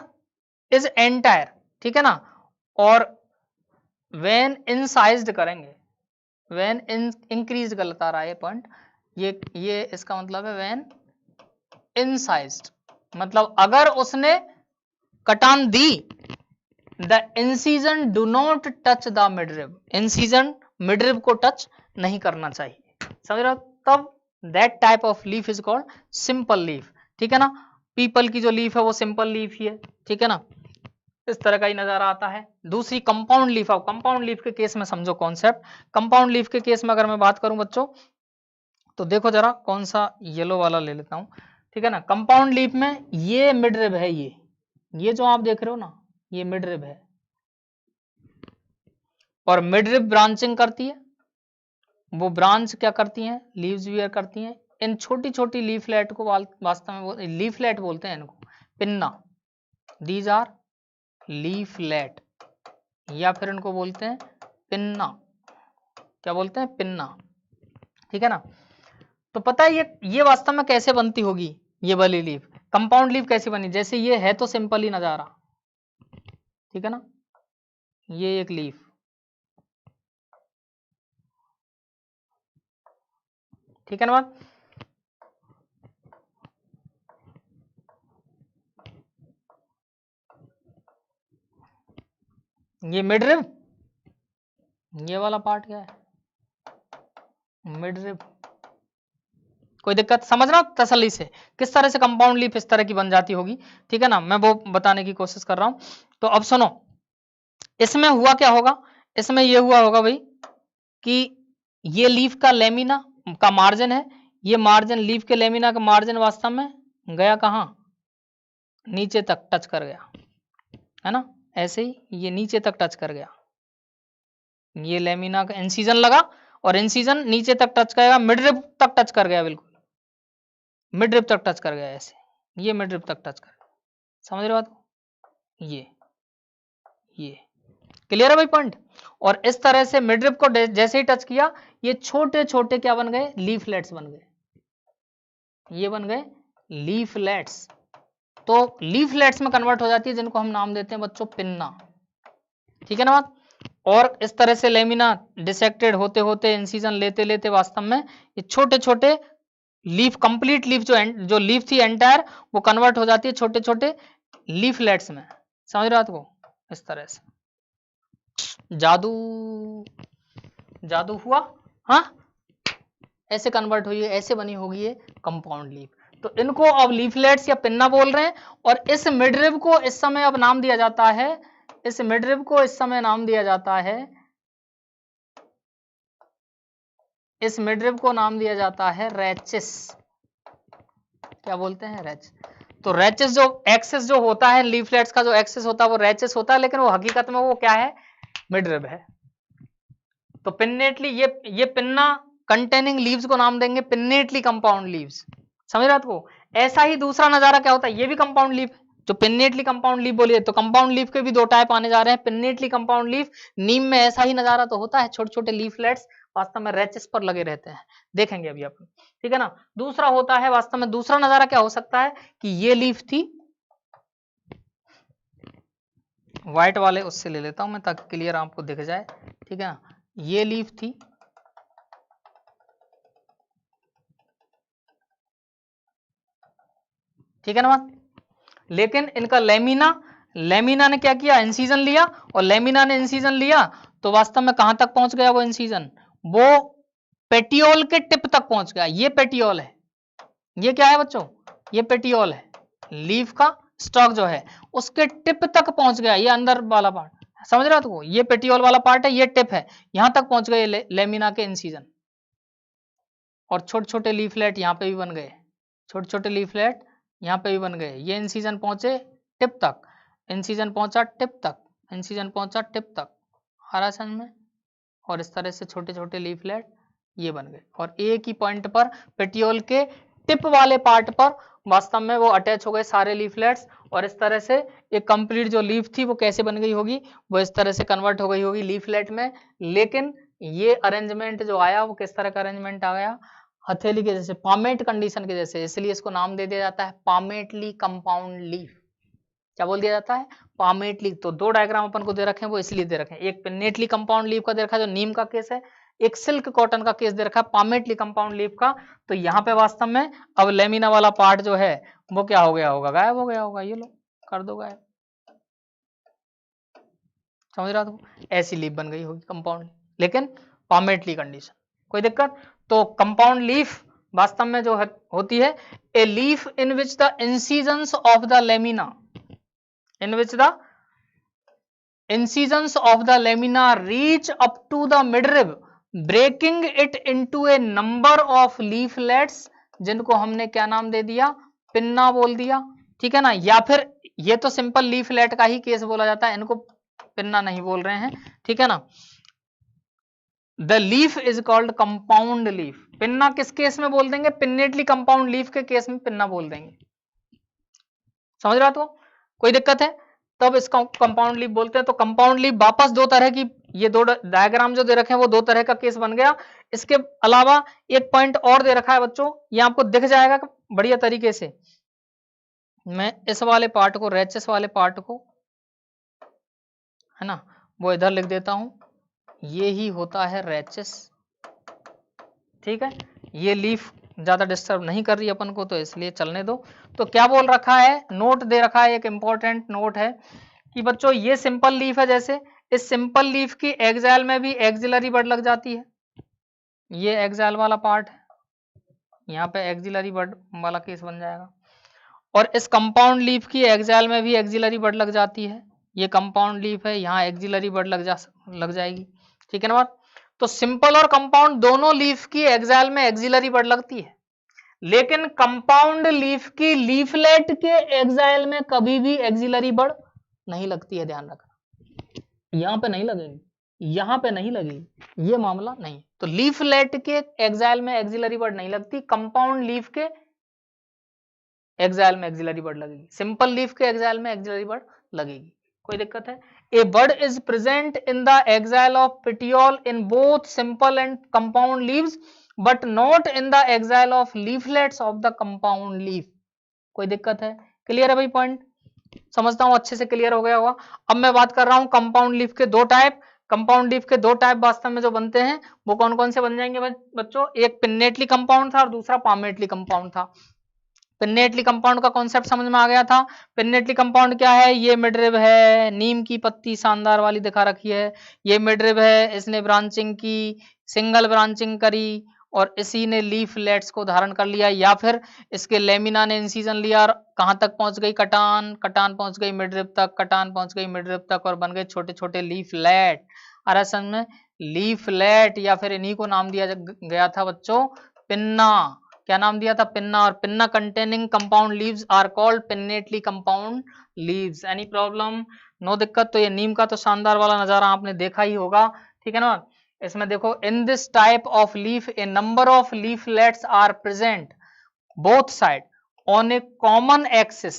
Speaker 1: इज एंटायर, ठीक है ना, और when incised करेंगे, when increased गलत आ रहा है ये पॉइंट, ये इसका मतलब है when incised, मतलब अगर उसने कटान दी, the incision do not touch the midrib, incision midrib को टच नहीं करना चाहिए, समझ रहे हो, तब that type of leaf is called simple leaf, ठीक है ना। पीपल की जो लीफ है वो सिंपल लीफ ही है, ठीक है ना, इस तरह का ही नजारा आता है। दूसरी कंपाउंड लीफ, अब कंपाउंड लीफ के केस में समझो कॉन्सेप्ट। कंपाउंड लीफ के केस में अगर मैं बात करूं बच्चों, तो देखो जरा कौन सा, येलो वाला ले लेता हूं, ठीक है ना। कंपाउंड लीफ में ये मिडरिब है, ये जो आप देख रहे हो ना, ये मिडरिब है, और मिडरिब ब्रांचिंग करती है, वो ब्रांच क्या करती हैं, लीव्स वियर करती हैं। इन छोटी छोटी लीफलेट को वास्तव में लीफलेट बोलते हैं इनको, पिन्ना, दीज आर लीफलेट, या फिर इनको बोलते हैं पिन्ना, क्या बोलते हैं, पिन्ना, ठीक है ना। तो पता है ये वास्तव में कैसे बनती होगी, ये वाली लीफ, कंपाउंड लीफ कैसी बनी, जैसे ये है तो सिंपल ही नजारा, ठीक है ना, ये एक लीफ, ठीक है ना बात, ये मिडरिब, ये वाला पार्ट क्या है, मिडरिब, कोई दिक्कत, समझना तसल्ली से किस तरह से कंपाउंड लीफ इस तरह की बन जाती होगी, ठीक है ना, मैं वो बताने की कोशिश कर रहा हूं। तो अब सुनो, इसमें हुआ क्या होगा, इसमें ये हुआ होगा भाई कि ये लीफ का लेमिना का मार्जिन है, ये मार्जिन लीफ के लेमिना का मार्जिन वास्तव में गया कहां, नीचे तक टच कर गया, है ना, ऐसे ही ये नीचे तक टच कर गया, ये लेमिना का इंसीजन लगा और इंसीजन नीचे तक टच करेगा, मिडरिब तक टच कर गया, बिल्कुल मिडरिब तक टच कर गया, ऐसे ये मिडरिब तक टच कर, समझ रहे बात, ये क्लियर है भाई पॉइंट। और इस तरह से मिडरिब को जैसे ही टच किया, ये छोटे छोटे क्या बन गए, लीफलेट्स बन गए, ये बन गए लीफलेट्स, तो लीफलेट्स में कन्वर्ट हो जाती है, जिनको हम नाम देते हैं बच्चों पिन्ना। ठीक है ना बात। और इस तरह से लेमिना डिसेक्टेड होते होते, इंसिजन लेते लेते वास्तव में ये छोटे छोटे लीफ, कंप्लीट लीफ जो लीफ थी एंटायर, वो कन्वर्ट हो जाती है छोटे छोटे लीफलेट्स में। समझ रहे हो आपको? इस तरह से जादू जादू हुआ। हाँ, ऐसे कन्वर्ट हुई है, ऐसे बनी होगी ये कंपाउंड लीफ। तो इनको अब लीफलेट्स या पिन्ना बोल रहे हैं। और इस मिडरिब को इस समय अब नाम दिया जाता है, इस मिडरिब को इस समय नाम दिया जाता है, इस मिडरिब को नाम दिया जाता है रैचिस। क्या बोलते हैं? रैच। तो रैचिस जो एक्सेस जो होता है लीफलेट्स का, जो एक्सेस होता है वो रैचिस होता है, लेकिन वो हकीकत में वो क्या है? मिडरिब है। तो पिन्नेटली ये पिन्ना कंटेनिंग लीव्स को नाम देंगे पिन्नेटली कंपाउंड लीव्स। समझ रहे आपको? ऐसा ही दूसरा नजारा क्या होता है, ये भी कंपाउंड लीफ, जो पिन्नेटली कंपाउंड लीफ बोलिए, तो कंपाउंड लीफ के भी दो टाइप आने जा रहे हैं, पिन्नेटली कंपाउंड लीफ। नीम में ऐसा ही नजारा तो होता है, छोटे छोटे लीफलेट्स वास्तव में रैचिस पर लगे रहते हैं, देखेंगे अभी अपन। ठीक है ना। दूसरा होता है वास्तव में, दूसरा नजारा क्या हो सकता है कि ये लीफ थी, व्हाइट वाले उससे ले लेता हूं मैं ताकि क्लियर आपको दिख जाए। ठीक है ना, ये लीफ थी, ठीक है ना बात। लेकिन इनका लेमिना ने क्या किया? इंसिजन लिया, और लेमिना ने इंसिजन लिया तो वास्तव में कहां तक पहुंच गया वो इंसिजन? वो पेटियोल के टिप तक पहुंच गया। ये पेटियोल है, ये क्या है बच्चों? ये पेटियोल है, लीफ का स्टॉक जो है उसके टिप तक पहुंच गया, ये अंदर वाला पार्ट। समझ रहे हो तुमको? ये पेटियोल वाला पार्ट है, ये टिप है, यहां तक पहुंच गए लेमिना के इंसिजन। और छोटे छोटे लीफलेट यहाँ पे भी बन गए, छोटे छोटे लीफलेट यहाँ पे भी बन गए। ये इंसिजन पहुंचे टिप तक, इंसिजन पहुंचा टिप तक, इंसिजन पहुंचा टिप तक, हरा समझ में। और इस तरह से छोटे छोटे लीफलेट ये बन गए, और एक ही पॉइंट पर पेटियोल के टिप वाले पार्ट पर वास्तव में वो अटैच हो गए सारे लीफलेट्स। और इस तरह से एक कंप्लीट जो लीफ थी वो कैसे बन गई होगी? वो इस तरह से कन्वर्ट हो गई होगी लीफलेट में। लेकिन ये अरेंजमेंट जो आया वो किस तरह का अरेंजमेंट आ गया? हथेली के जैसे, पामेट कंडीशन के जैसे, इसलिए इसको नाम दे दिया जाता है पामेटली कंपाउंड लीफ। क्या बोल दिया जाता है? पामेटली। तो दो डायग्राम अपन को दे रखे हैं, वो इसलिए दे रखे हैं, एक पिन्नेटली कंपाउंड लीफ का दे रखा है जो नीम का केस है, एक सिल्क कॉटन का केस दे रखा है पामेटली कंपाउंड लीफ का। तो यहाँ पे वास्तव में अब लेमिना वाला पार्ट जो है वो क्या हो गया होगा? गायब हो गया होगा। ये लो कर दो गायब। समझ रहा था? ऐसी लीफ बन गई होगी कंपाउंड, लेकिन पामेटली कंडीशन, कोई दिक्कत? तो कंपाउंड लीफ वास्तव में जो होती है a leaf in which the incisions of the lamina, in which the incisions of the lamina reach up to the midrib, breaking it into a number of leaflets, जिनको हमने क्या नाम दे दिया? पिन्ना बोल दिया। ठीक है ना। या फिर ये तो सिंपल लीफलेट का ही केस बोला जाता है, इनको पिन्ना नहीं बोल रहे हैं। ठीक है ना। The leaf is called compound leaf. Pinna किस केस में बोल देंगे? पिन्नेटली कंपाउंड लीफ के केस में पिन्ना बोल देंगे। समझ रहा तो? कोई दिक्कत है? तब इसका कंपाउंड लीफ बोलते हैं। तो कंपाउंड लीफ वापस दो तरह की, ये दो डायग्राम जो दे रखे हैं वो दो तरह का केस बन गया। इसके अलावा एक पॉइंट और दे रखा है बच्चों, ये आपको दिख जाएगा बढ़िया तरीके से। मैं इस वाले पार्ट को, रैचेस वाले पार्ट को, है ना, वो इधर लिख देता हूं। ये ही होता है रैचेस। ठीक है। ये लीफ ज्यादा डिस्टर्ब नहीं कर रही अपन को, तो इसलिए चलने दो। तो क्या बोल रखा है? नोट दे रखा है, एक इंपॉर्टेंट नोट है कि बच्चों ये सिंपल लीफ है, जैसे इस सिंपल लीफ की एक्सैल में भी एक्सिलरी बड लग जाती है। ये एक्सैल वाला पार्ट है, यहाँ पे एक्सिलरी बड वाला केस बन जाएगा। और इस कंपाउंड लीफ की एक्सैल में भी एक्सिलरी बड लग जाती है। ये कंपाउंड लीफ है, यहाँ एक्सिलरी बड लग जाएगी। ठीक है ना बात। तो सिंपल और कंपाउंड दोनों लीफ की एक्सैल में एक्सिलरी बड लगती है, लेकिन कंपाउंड लीफ की लीफलेट के एक्सैल में कभी भी एक्सिलरी बड नहीं लगती है। ध्यान रखना, यहां पे नहीं लगेगी, यहां पे नहीं लगेगी, ये मामला नहीं। तो लीफलेट के एक्सैल में एक्सिलरी बड नहीं लगती, कंपाउंड लीफ के एक्सैल में एक्सिलरी बड लगेगी, सिंपल लीफ के एक्सैल में एक्सिलरी बड लगेगी। कोई दिक्कत है? A bud is present in the axil of petiole in both simple and compound leaves, but not in the axil of leaflets of the compound leaf. कोई दिक्कत है? Clear है भाई पॉइंट? समझता हूं अच्छे से क्लियर हो गया होगा। अब मैं बात कर रहा हूं कंपाउंड लीफ के दो टाइप। कंपाउंड लीफ के दो टाइप वास्तव में जो बनते हैं वो कौन कौन से बन जाएंगे बच्चों? एक पिन्नेटली कंपाउंड था और दूसरा पामेटली कंपाउंड था। पिन्नेटली कंपाउंड का कॉन्सेप्ट समझ में आ गया था। पिन्नेटली कंपाउंड क्या है? ये मिडरिब है, नीम की पत्ती शानदार वाली दिखा रखी है, ये मिडरिब है, इसने ब्रांचिंग की, सिंगल ब्रांचिंग करी और इसी ने लीफलेट्स को धारण कर लिया, या फिर इसके लेमिना ने इंसीजन लिया और कहां तक पहुंच गई? कटान, कटान पहुंच गई मिडरिब तक, कटान पहुंच गई मिडरिब तक और बन गए छोटे छोटे लीफलेट। अरे असल में लीफलेट या फिर इन्हीं को नाम दिया गया था बच्चों पिन्ना। क्या नाम दिया था? पिन्ना। और pinna containing compound leaves are called pinnately compound leaves. Any problem? No दिक्कत। तो ये नीम का तो शानदार वाला नजारा आपने देखा ही होगा, ठीक है ना। इसमें देखो, in this type of leaf a number of leaflets are present both side on a common axis,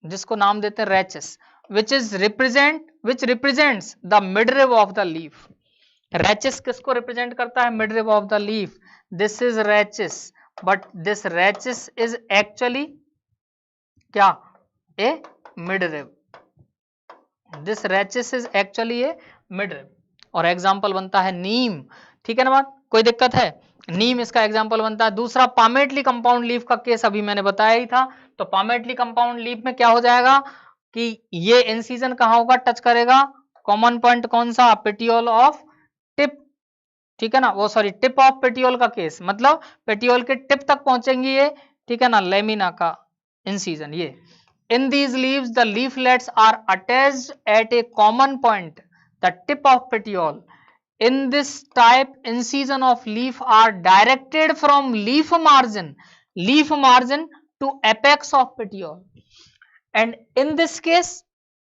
Speaker 1: जिसको नाम देते हैं rachis, which represents the midrib of the leaf. Rachis किसको रिप्रेजेंट करता है? Midrib of the leaf. This is rachis, but this rachis is actually क्या? a midrib. this rachis is actually a midrib। और example बनता है नीम, ठीक है ना बात? कोई दिक्कत है? नीम इसका एग्जाम्पल बनता है। दूसरा पामेटली कंपाउंड लीफ का केस अभी मैंने बताया ही था। तो पामेटली कंपाउंड लीफ में क्या हो जाएगा कि ये इंसीजन कहां होगा? टच करेगा कॉमन पॉइंट कौन सा? पेटियोल ऑफ टिप, ठीक है ना, वो सॉरी टिप ऑफ पेटियोल का केस, मतलब पेटियोल के टिप तक पहुंचेंगी ये, ठीक है ना, लेमिना का इंसीजन ये। In these leaves the leaflets are attached at a common point the tip of petiole. In this type incision of leaf are directed from leaf margin to apex of petiole, and in this case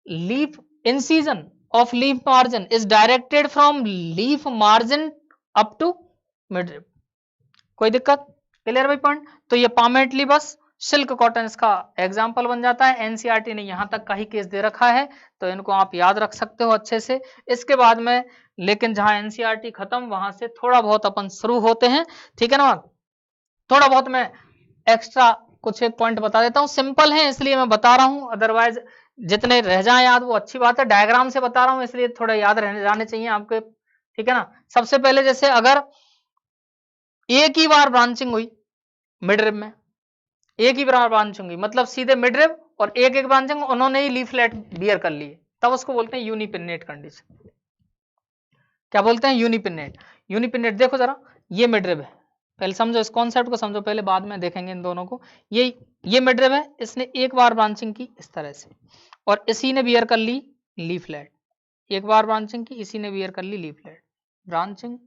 Speaker 1: leaf incision of leaf margin is directed from leaf margin up to midrib. कोई दिक्कत? Clear भाई point? तो ये palmately बस silk cotton इसका example बन जाता है। एनसीईआरटी ने यहां तक का ही केस दे रखा है, तो इनको आप याद रख सकते हो अच्छे से। इसके बाद में लेकिन जहां एनसीईआरटी खत्म वहां से थोड़ा बहुत अपन शुरू होते हैं, ठीक है ना। थोड़ा बहुत मैं एक्स्ट्रा कुछ एक पॉइंट बता देता हूँ, सिंपल है इसलिए मैं बता रहा हूँ, अदरवाइज जितने रह जाए याद वो अच्छी बात है। डायग्राम से बता रहा हूँ इसलिए थोड़ा याद रहने जाने चाहिए आपके, ठीक है ना। सबसे पहले जैसे अगर एक ही बार ब्रांचिंग हुई मिडरिब में, एक ही बार ब्रांचिंग हुई मतलब सीधे मिडरिब और एक एक ब्रांचिंग उन्होंने ही लीफलेट बियर कर लिए, तब उसको बोलते हैं यूनिपिन्नेट कंडीशन। क्या बोलते हैं? यूनिपिन्नेट। यूनिपिन्नेट देखो जरा, ये मिडरिब है, पहले समझो इस कॉन्सेप्ट को, समझो पहले, बाद में देखेंगे इन दोनों को। ये मिडरिब है, इसने एक बार ब्रांचिंग की इस तरह से और इसी ने बियर कर ली लीफलेट। एक बार ब्रांचिंग की, इसी ने बियर कर ली लीफलेट। ब्रांचिंग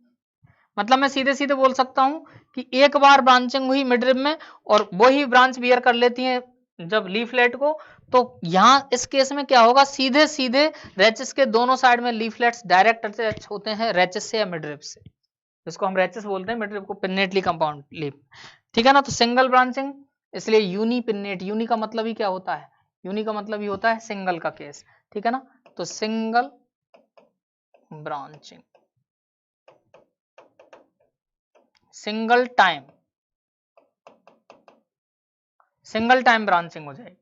Speaker 1: मतलब मैं सीधे सीधे बोल सकता हूं कि एक बार ब्रांचिंग हुई मिडरिब में और वही ब्रांच बियर कर लेती है जब लीफलेट को, तो यहां इस केस में क्या होगा? सीधे सीधे रैचेस के दोनों साइड में लीफलेट्स डायरेक्ट अटैच होते हैं रैचेस से या मिडरिब से, जिसको हम रैचेस बोलते हैं, मिडरिब को पिन्नेटली कंपाउंड लीफ, ठीक है ना। तो सिंगल ब्रांचिंग, इसलिए यूनिपिन्नेट। यूनि का मतलब ही क्या होता है? यूनि का मतलब ही होता है सिंगल का केस, ठीक है ना। तो single branching, single time branching हो जाएगी।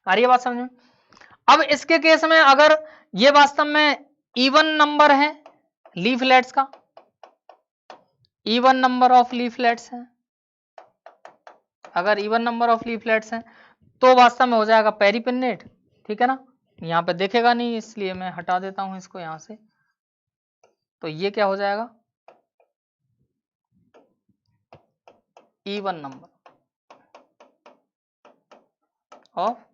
Speaker 1: आ रही है बात समझ में? अब इसके केस में अगर ये वास्तव में इवन नंबर है लीफलेट्स का, इवन नंबर ऑफ लीफलेट्स है, अगर इवन नंबर ऑफ लीफलेट्स हैं तो वास्तव में हो जाएगा पेरिपिन्नेट, ठीक है ना। यहाँ पे देखेगा नहीं इसलिए मैं हटा देता हूं इसको यहां से। तो ये क्या हो जाएगा? इवन नंबर ऑफ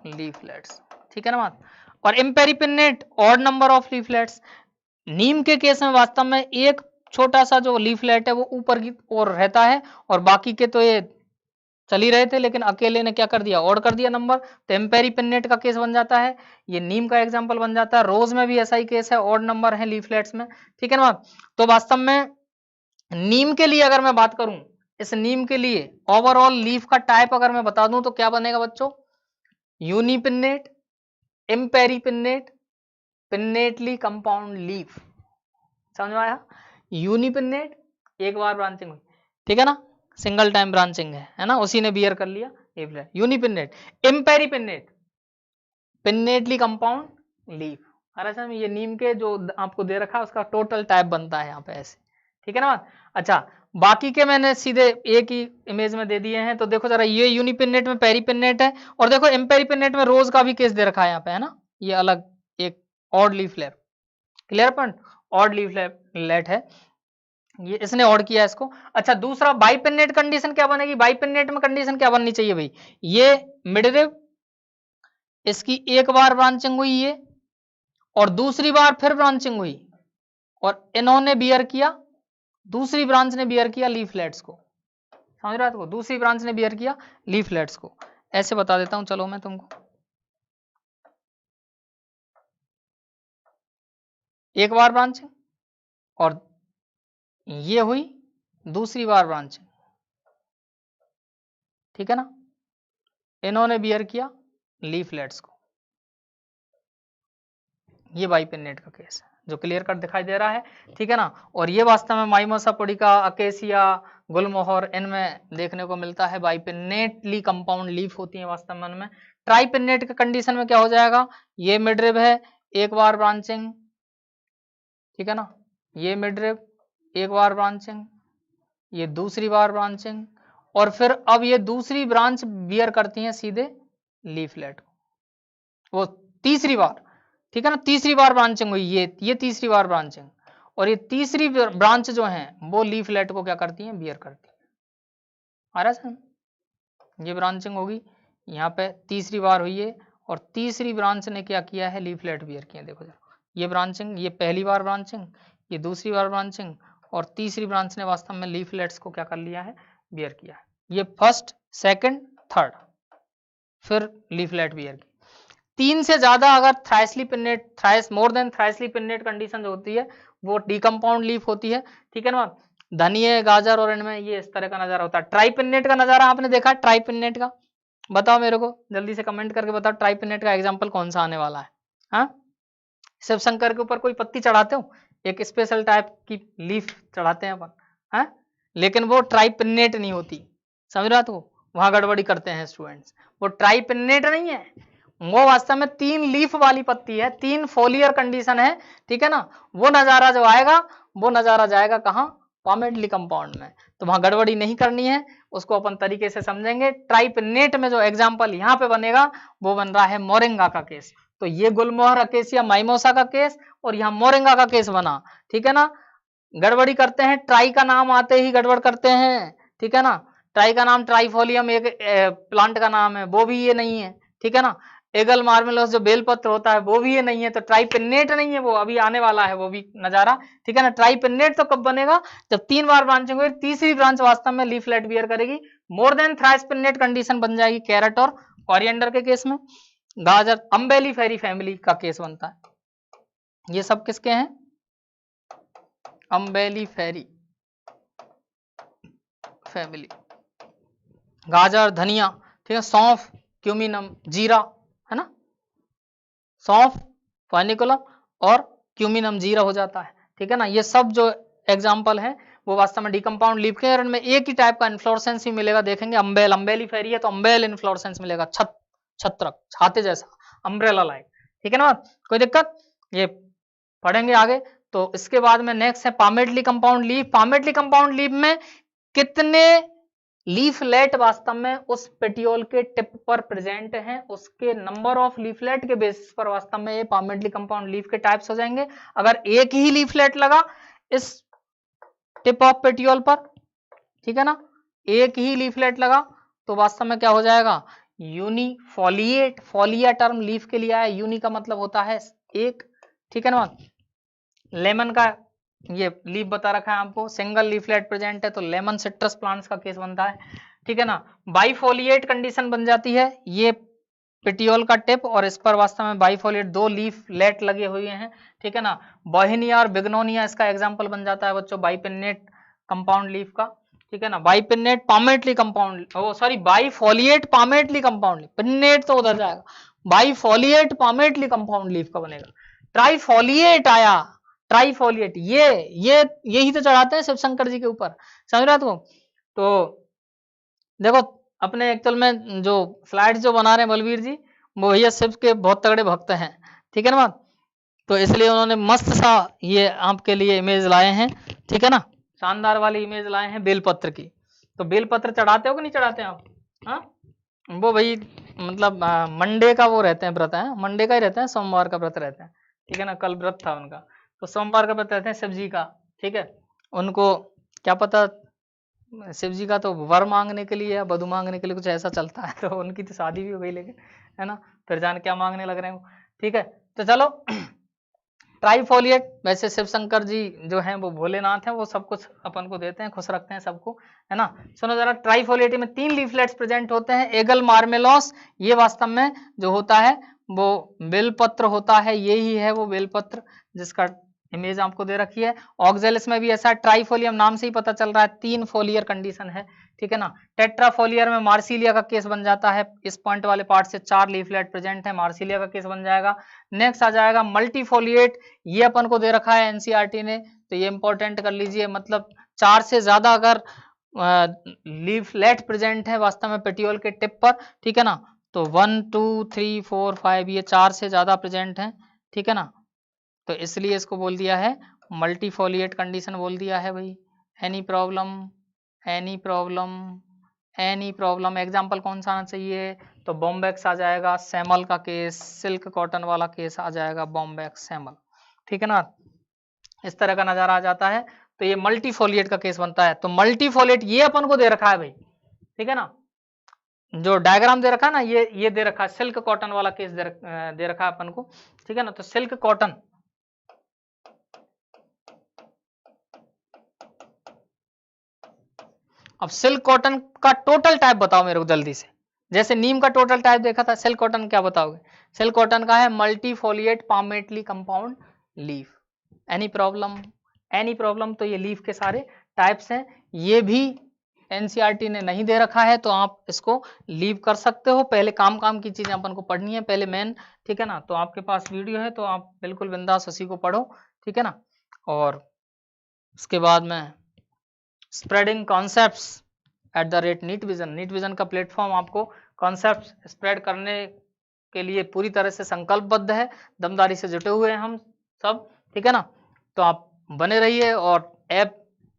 Speaker 1: लीफलेट्स, ठीक है ना बात। और इम्पेरिपिन्नेट ऑड नंबर ऑफ लीफलेट्स। नीम के केस में वास्तव में एक छोटा सा जो लीफलेट है वो ऊपर की ओर रहता है और बाकी के तो ये चल ही रहे थे, लेकिन अकेले ने क्या कर दिया? ऑड कर दिया नंबर, तो इम्पेरिपिन्नेट का केस बन जाता है। ये नीम का एग्जांपल बन जाता है। रोज में भी ऐसा ही केस है, ऑड नंबर है लीफलेट्स में, ठीक है ना। तो वास्तव में नीम के लिए अगर मैं बात करूं, इस नीम के लिए ओवरऑल लीफ का टाइप अगर मैं बता दूं तो क्या बनेगा बच्चों? यूनिपिन्नेट, इम्पेरिपिन्नेट, पिन्नेटली कंपाउंड लीफ। समझ में आया? यूनिपिन्नेट एक बार ब्रांचिंग हुई, ठीक है ना, सिंगल टाइम ब्रांचिंग है ना, उसी ने बियर कर लिया, लीफलेट, यूनिपिन्नेट, इम्पेरीपिन्नेट, पिन्नेटली कंपाउंड लीफ। अरे ये नीम के जो आपको दे रखा है उसका टोटल टाइप बनता है यहाँ पे ऐसे, ठीक है ना। अच्छा, बाकी के मैंने सीधे एक ही इमेज में दे दिए हैं। तो देखो जरा, ये यूनिपिन्नेट में पेरीपिन्नेट है, और देखो इम्पेरीपिन्नेट में रोज का भी केस दे रखा है यहाँ पे, है ना, ये अलग एक odd leaflet, clear point, odd leaflet है ये, इसने ऑड किया इसको। अच्छा, दूसरा बाइपिन्नेट कंडीशन क्या बनेगी, बाइपिन्नेट में कंडीशन क्या बननी चाहिए भाई, ये मिडरिब, इसकी एक बार ब्रांचिंग हुई ये, और दूसरी बार फिर ब्रांचिंग हुई, और इन्होंने बियर किया, दूसरी ब्रांच ने बियर किया लीफलेट्स को, समझ रहे हो, दूसरी ब्रांच ने बियर किया लीफलेट्स को। ऐसे बता देता हूं चलो मैं तुमको, एक बार ब्रांचिंग और ये हुई दूसरी बार ब्रांचिंग, ठीक है ना, इन्होंने बियर किया लीफलेट्स को, ये बाइपिन्नेट का केस है जो क्लियर कट दिखाई दे रहा है, ठीक है ना। और ये वास्तव में माइमोसा पुडिका, अकेसिया, गुलमोहर, इनमें देखने को मिलता है बाइपिन्नेटली कंपाउंड लीफ होती है वास्तव में उनमें। ट्राइपिन्नेट के कंडीशन में क्या हो जाएगा, ये मिडरिब है, एक बार ब्रांचिंग, ठीक है ना, ये मिडरिब एक बार ब्रांचिंग, ये दूसरी बार ब्रांचिंग, और फिर अब ये दूसरी ब्रांच बियर करती हैं सीधे लीफलेट को, वो तीसरी बार, ठीक है ना, तीसरी बार ब्रांचिंग हुई, ये तीसरी बार ब्रांचिंग, और ये तीसरी ब्रांच जो है वो लीफलेट को क्या करती हैं, बियर करती है। आ रहा है, ये ब्रांचिंग होगी, यहाँ पे तीसरी बार हुई है, और तीसरी ब्रांच ने क्या किया है, लीफलेट बियर किया। देखो जरा, ये ब्रांचिंग, ये पहली बार ब्रांचिंग, ये दूसरी बार ब्रांचिंग, और तीसरी ब्रांच ने वास्तव में लीफलेट्स को क्या कर लिया है, बियर किया है। ये फर्स्ट, सेकंड, थर्ड, फिर लीफलेट बियर की। तीन से ज्यादा अगर thricely pinnate, thrice more than thricely pinnate condition जो होती है वो डीकंपाउंड लीफ होती है, ठीक है ना। धनिया, गाजर और इनमें ये इस तरह का नजारा होता है। ट्राइपिन्नेट का नजारा आपने देखा, ट्राइपिन्नेट का बताओ मेरे को, जल्दी से कमेंट करके बताओ ट्राइपिन्नेट का एग्जांपल कौन सा आने वाला है। हाँ, शिव शंकर के ऊपर कोई पत्ती चढ़ाते हो, एक स्पेशल टाइप की लीफ चढ़ाते हैं अपन, हाँ, लेकिन वो ट्राइपिन्नेट नहीं होती, समझ रहा, तो वहां गड़बड़ी करते हैं स्टूडेंट्स, वो ट्राइपिन्नेट नहीं है, वो वास्तव में तीन लीफ वाली पत्ती है, तीन फोलियर कंडीशन है, ठीक है ना। वो नजारा जो आएगा वो नजारा जाएगा कहाँ, पामेडली कंपाउंड में, तो वहां गड़बड़ी नहीं करनी है, उसको अपन तरीके से समझेंगे। ट्राइपिन्नेट में जो एग्जांपल यहाँ पे बनेगा वो बन रहा है मोरिंगा का केस, तो ये गुलमोहर, अकेसिया, माइमोसा का केस, और यहाँ मोरिंगा का केस बना, ठीक है ना। गड़बड़ी करते हैं, ट्राई का नाम आते ही गड़बड़ करते हैं, ठीक है ना। ट्राई का नाम ट्राइफोलियम एक प्लांट का नाम है, वो भी ये नहीं है, ठीक है ना। एगल मार्मेलोस जो बेलपत्र होता है वो भी ये नहीं है, तो ट्राइपिन्नेट नहीं है, वो अभी आने वाला है वो भी नजारा, ठीक है ना। ट्राइपिन्नेट तो कब बनेगा, जब तीन बार ब्रांचिंग हुई, तीसरी ब्रांच वास्तव में लीफलेट बियर करेगी, more than thrice pennate condition बन जाएगी कैरेट और कोरिएंडर के केस में। गाजर, अम्बेलिफेरी फैमिली का केस बनता है। ये सब किसके हैं, अम्बेलिफेरी फैमिली। गाजर, धनिया, ठीक है, सौंफ, क्यूमिनम, जीरा, है ना, सौंफ, पानिकुलम और क्यूमिनम, जीरा हो जाता है, ठीक है ना। ये सब जो एग्जांपल है वो वास्तव में डीकंपाउंड लीफ के, और इनमें एक ही टाइप का इन्फ्लोरेसेंस भी मिलेगा, देखेंगे अम्बेल, अम्बेलिफेरी है तो अम्बेल इन्फ्लोरेसेंस मिलेगा, छत्रक, छाते जैसा, अम्ब्रेला लाइक, ठीक है ना, कोई दिक्कत, ये पढ़ेंगे आगे। तो इसके बाद में नेक्स्ट है पामेडली कंपाउंड लीफ। पामेडली कंपाउंड लीफ में कितने लीफलेट वास्तव में उस पेटियोल के टिप पर प्रेजेंट हैं, उसके नंबर ऑफ लीफलेट के बेसिस पर वास्तव में ये पामेडली कंपाउंड लीफ के टाइप्स हो जाएंगे। अगर एक ही लीफलेट लगा इस टिप ऑफ पेटियोल पर, ठीक है ना, एक ही लीफलेट लगा तो वास्तव में क्या हो जाएगा, यूनिफोलिएट, फोलिया टर्म लीफ के लिए आया, यूनि का मतलब होता है एक, ठीक है ना। लेमन का ये लीफ बता रखा है आपको, सिंगल लीफलेट प्रेजेंट है तो लेमन सिट्रस प्लांट्स का केस बनता है, ठीक है ना। बाइफोलिएट कंडीशन बन जाती है, ये पेटियोल का टिप और इस पर वास्तव में बाइफोलिएट दो लीफलेट लगे हुए हैं, ठीक है ना। बॉहिनिया और बिग्नोनिया इसका एग्जांपल बन जाता है बच्चों, बाइपिन्नेट कंपाउंड लीफ का, ठीक है ना। बाइपिन्नेट पामेटली कंपाउंड, ओ सॉरी, बाइफोलिएट पामेटली कंपाउंड, पिन्नेट तो उधर जाएगा, बाइफोलिएट पामेटली कंपाउंड लीफ का बनेगा। ट्राइफोलिएट आया, ट्राइफोलिएट, ये यही तो चढ़ाते हैं शिव शंकर जी के ऊपर, समझ रहा तो देखो अपने एक्चुअल में जो स्लाइड्स जो बना रहे हैं बलवीर जी, वो भैया शिव के बहुत तगड़े भक्त हैं, ठीक है ना बात। तो इसलिए उन्होंने मस्त सा ये आपके लिए इमेज लाए हैं, ठीक है ना, शानदार वाली इमेज लाए हैं बेलपत्र की। तो बेलपत्र चढ़ाते हो कि नहीं चढ़ाते आप? हाँ, वो भाई मतलब मंडे का वो रहते हैं व्रत है, मंडे का ही रहता है, सोमवार का व्रत रहता है, ठीक है ना। कल व्रत था उनका, तो सोमवार का व्रत रहते हैं शिव जी का, ठीक है। उनको क्या पता, शिव जी का तो वर मांगने के लिए या वधु मांगने के लिए कुछ ऐसा चलता है, तो उनकी तो शादी भी हो गई लेकिन, है ना, फिर जान क्या मांगने लग रहे हैं वो, ठीक है। तो चलो ट्राइफोलिएट, वैसे शिव शंकर जी जो हैं वो भोलेनाथ हैं, वो सब कुछ अपन को देते हैं, खुश रखते हैं सबको, है ना। सुनो जरा, ट्राइफोलिएट में 3 लीफलेट्स प्रेजेंट होते हैं। एगल मार्मेलोस, ये वास्तव में जो होता है वो बेलपत्र होता है, यही है वो बेलपत्र जिसका इमेज आपको दे रखी है। ऑक्जेलिस में भी ऐसा, ट्राइफोलियम नाम से ही पता चल रहा है 3 फोलियर कंडीशन है, ठीक है ना। टेट्राफोलियर में मार्सिलिया का केस बन जाता है, इस पॉइंट वाले पार्ट से 4 लीफलेट प्रेजेंट है, मार्सिलिया का केस बन जाएगा। नेक्स्ट आ जाएगा मल्टीफोलिएट, ये अपन को दे रखा है एनसीईआरटी ने, तो ये इंपॉर्टेंट कर लीजिए, मतलब 4 से ज्यादा अगर लीफलेट प्रेजेंट है वास्तव में पेटियोल के टिप पर, ठीक है ना, तो 1 2 3 4 5 ये 4 से ज्यादा प्रेजेंट है, ठीक है ना। तो इसलिए इसको बोल दिया है मल्टीफोलिएट कंडीशन बोल दिया है भाई। Any problem, any problem, any problem, example कौन सा आना चाहिए, तो बॉम्बैक्स आ जाएगा, सैमल का केस, सिल्क कॉटन वाला केस आ जाएगा, बॉम्बैक्स सैमल, ठीक है ना। इस तरह का नजारा आ जाता है, तो ये मल्टीफोलिएट का केस बनता है। तो मल्टीफोलिएट ये अपन को दे रखा है भाई, ठीक है ना, जो डायग्राम दे रखा है ना, ये दे रखा है, सिल्क कॉटन वाला केस दे रखा है अपन को, ठीक है ना। तो सिल्क कॉटन, अब सिल्क कॉटन का टोटल टाइप बताओ मेरे को जल्दी से, जैसे नीम का टोटल टाइप देखा था, सिल्क कॉटन क्या बताओगे? सिल्क कॉटन का है multifoliate palmately compound leaf. Any problem, any problem, तो ये लीफ के सारे टाइप्स हैं, ये भी एनसीईआरटी ने नहीं दे रखा है, तो आप इसको लीव कर सकते हो। पहले काम काम की चीजें अपन को पढ़नी है पहले मेन, ठीक है ना। तो आपके पास वीडियो है तो आप बिल्कुल बिंदास उसी को पढ़ो, ठीक है ना। और उसके बाद में spreading concepts at the rate NEET vision, NEET vision का प्लेटफॉर्म आपको कॉन्सेप्ट स्प्रेड करने के लिए पूरी तरह से संकल्पबद्ध है, दमदारी से जुटे हुए हैं हम सब, ठीक है ना। तो आप बने रहिए और ऐप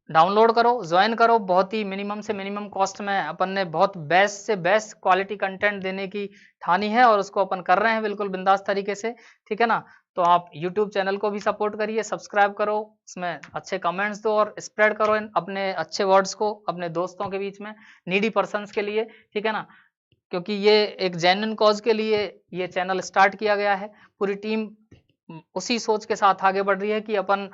Speaker 1: डाउनलोड करो, ज्वाइन करो, बहुत ही मिनिमम से मिनिमम कॉस्ट में अपन ने बहुत बेस्ट से बेस्ट क्वालिटी कंटेंट देने की ठानी है और उसको अपन कर रहे हैं बिल्कुल बिंदास तरीके से, ठीक है ना। तो आप YouTube चैनल को भी सपोर्ट करिए, सब्सक्राइब करो, उसमें अच्छे कमेंट्स दो और स्प्रेड करो इन अपने अच्छे वर्ड्स को अपने दोस्तों के बीच में, नीडी पर्सन्स के लिए, ठीक है ना। क्योंकि ये एक जेन्युइन कॉज के लिए ये चैनल स्टार्ट किया गया है, पूरी टीम उसी सोच के साथ आगे बढ़ रही है कि अपन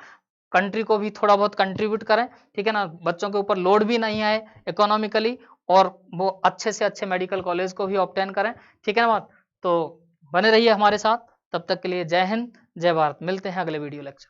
Speaker 1: कंट्री को भी थोड़ा बहुत कंट्रीब्यूट करें, ठीक है ना, बच्चों के ऊपर लोड भी नहीं आए इकोनॉमिकली, और वो अच्छे से अच्छे मेडिकल कॉलेज को भी ऑब्टेन करें, ठीक है ना बात। तो बने रहिए हमारे साथ, तब तक के लिए जय हिंद जय भारत, मिलते हैं अगले वीडियो लेक्चर।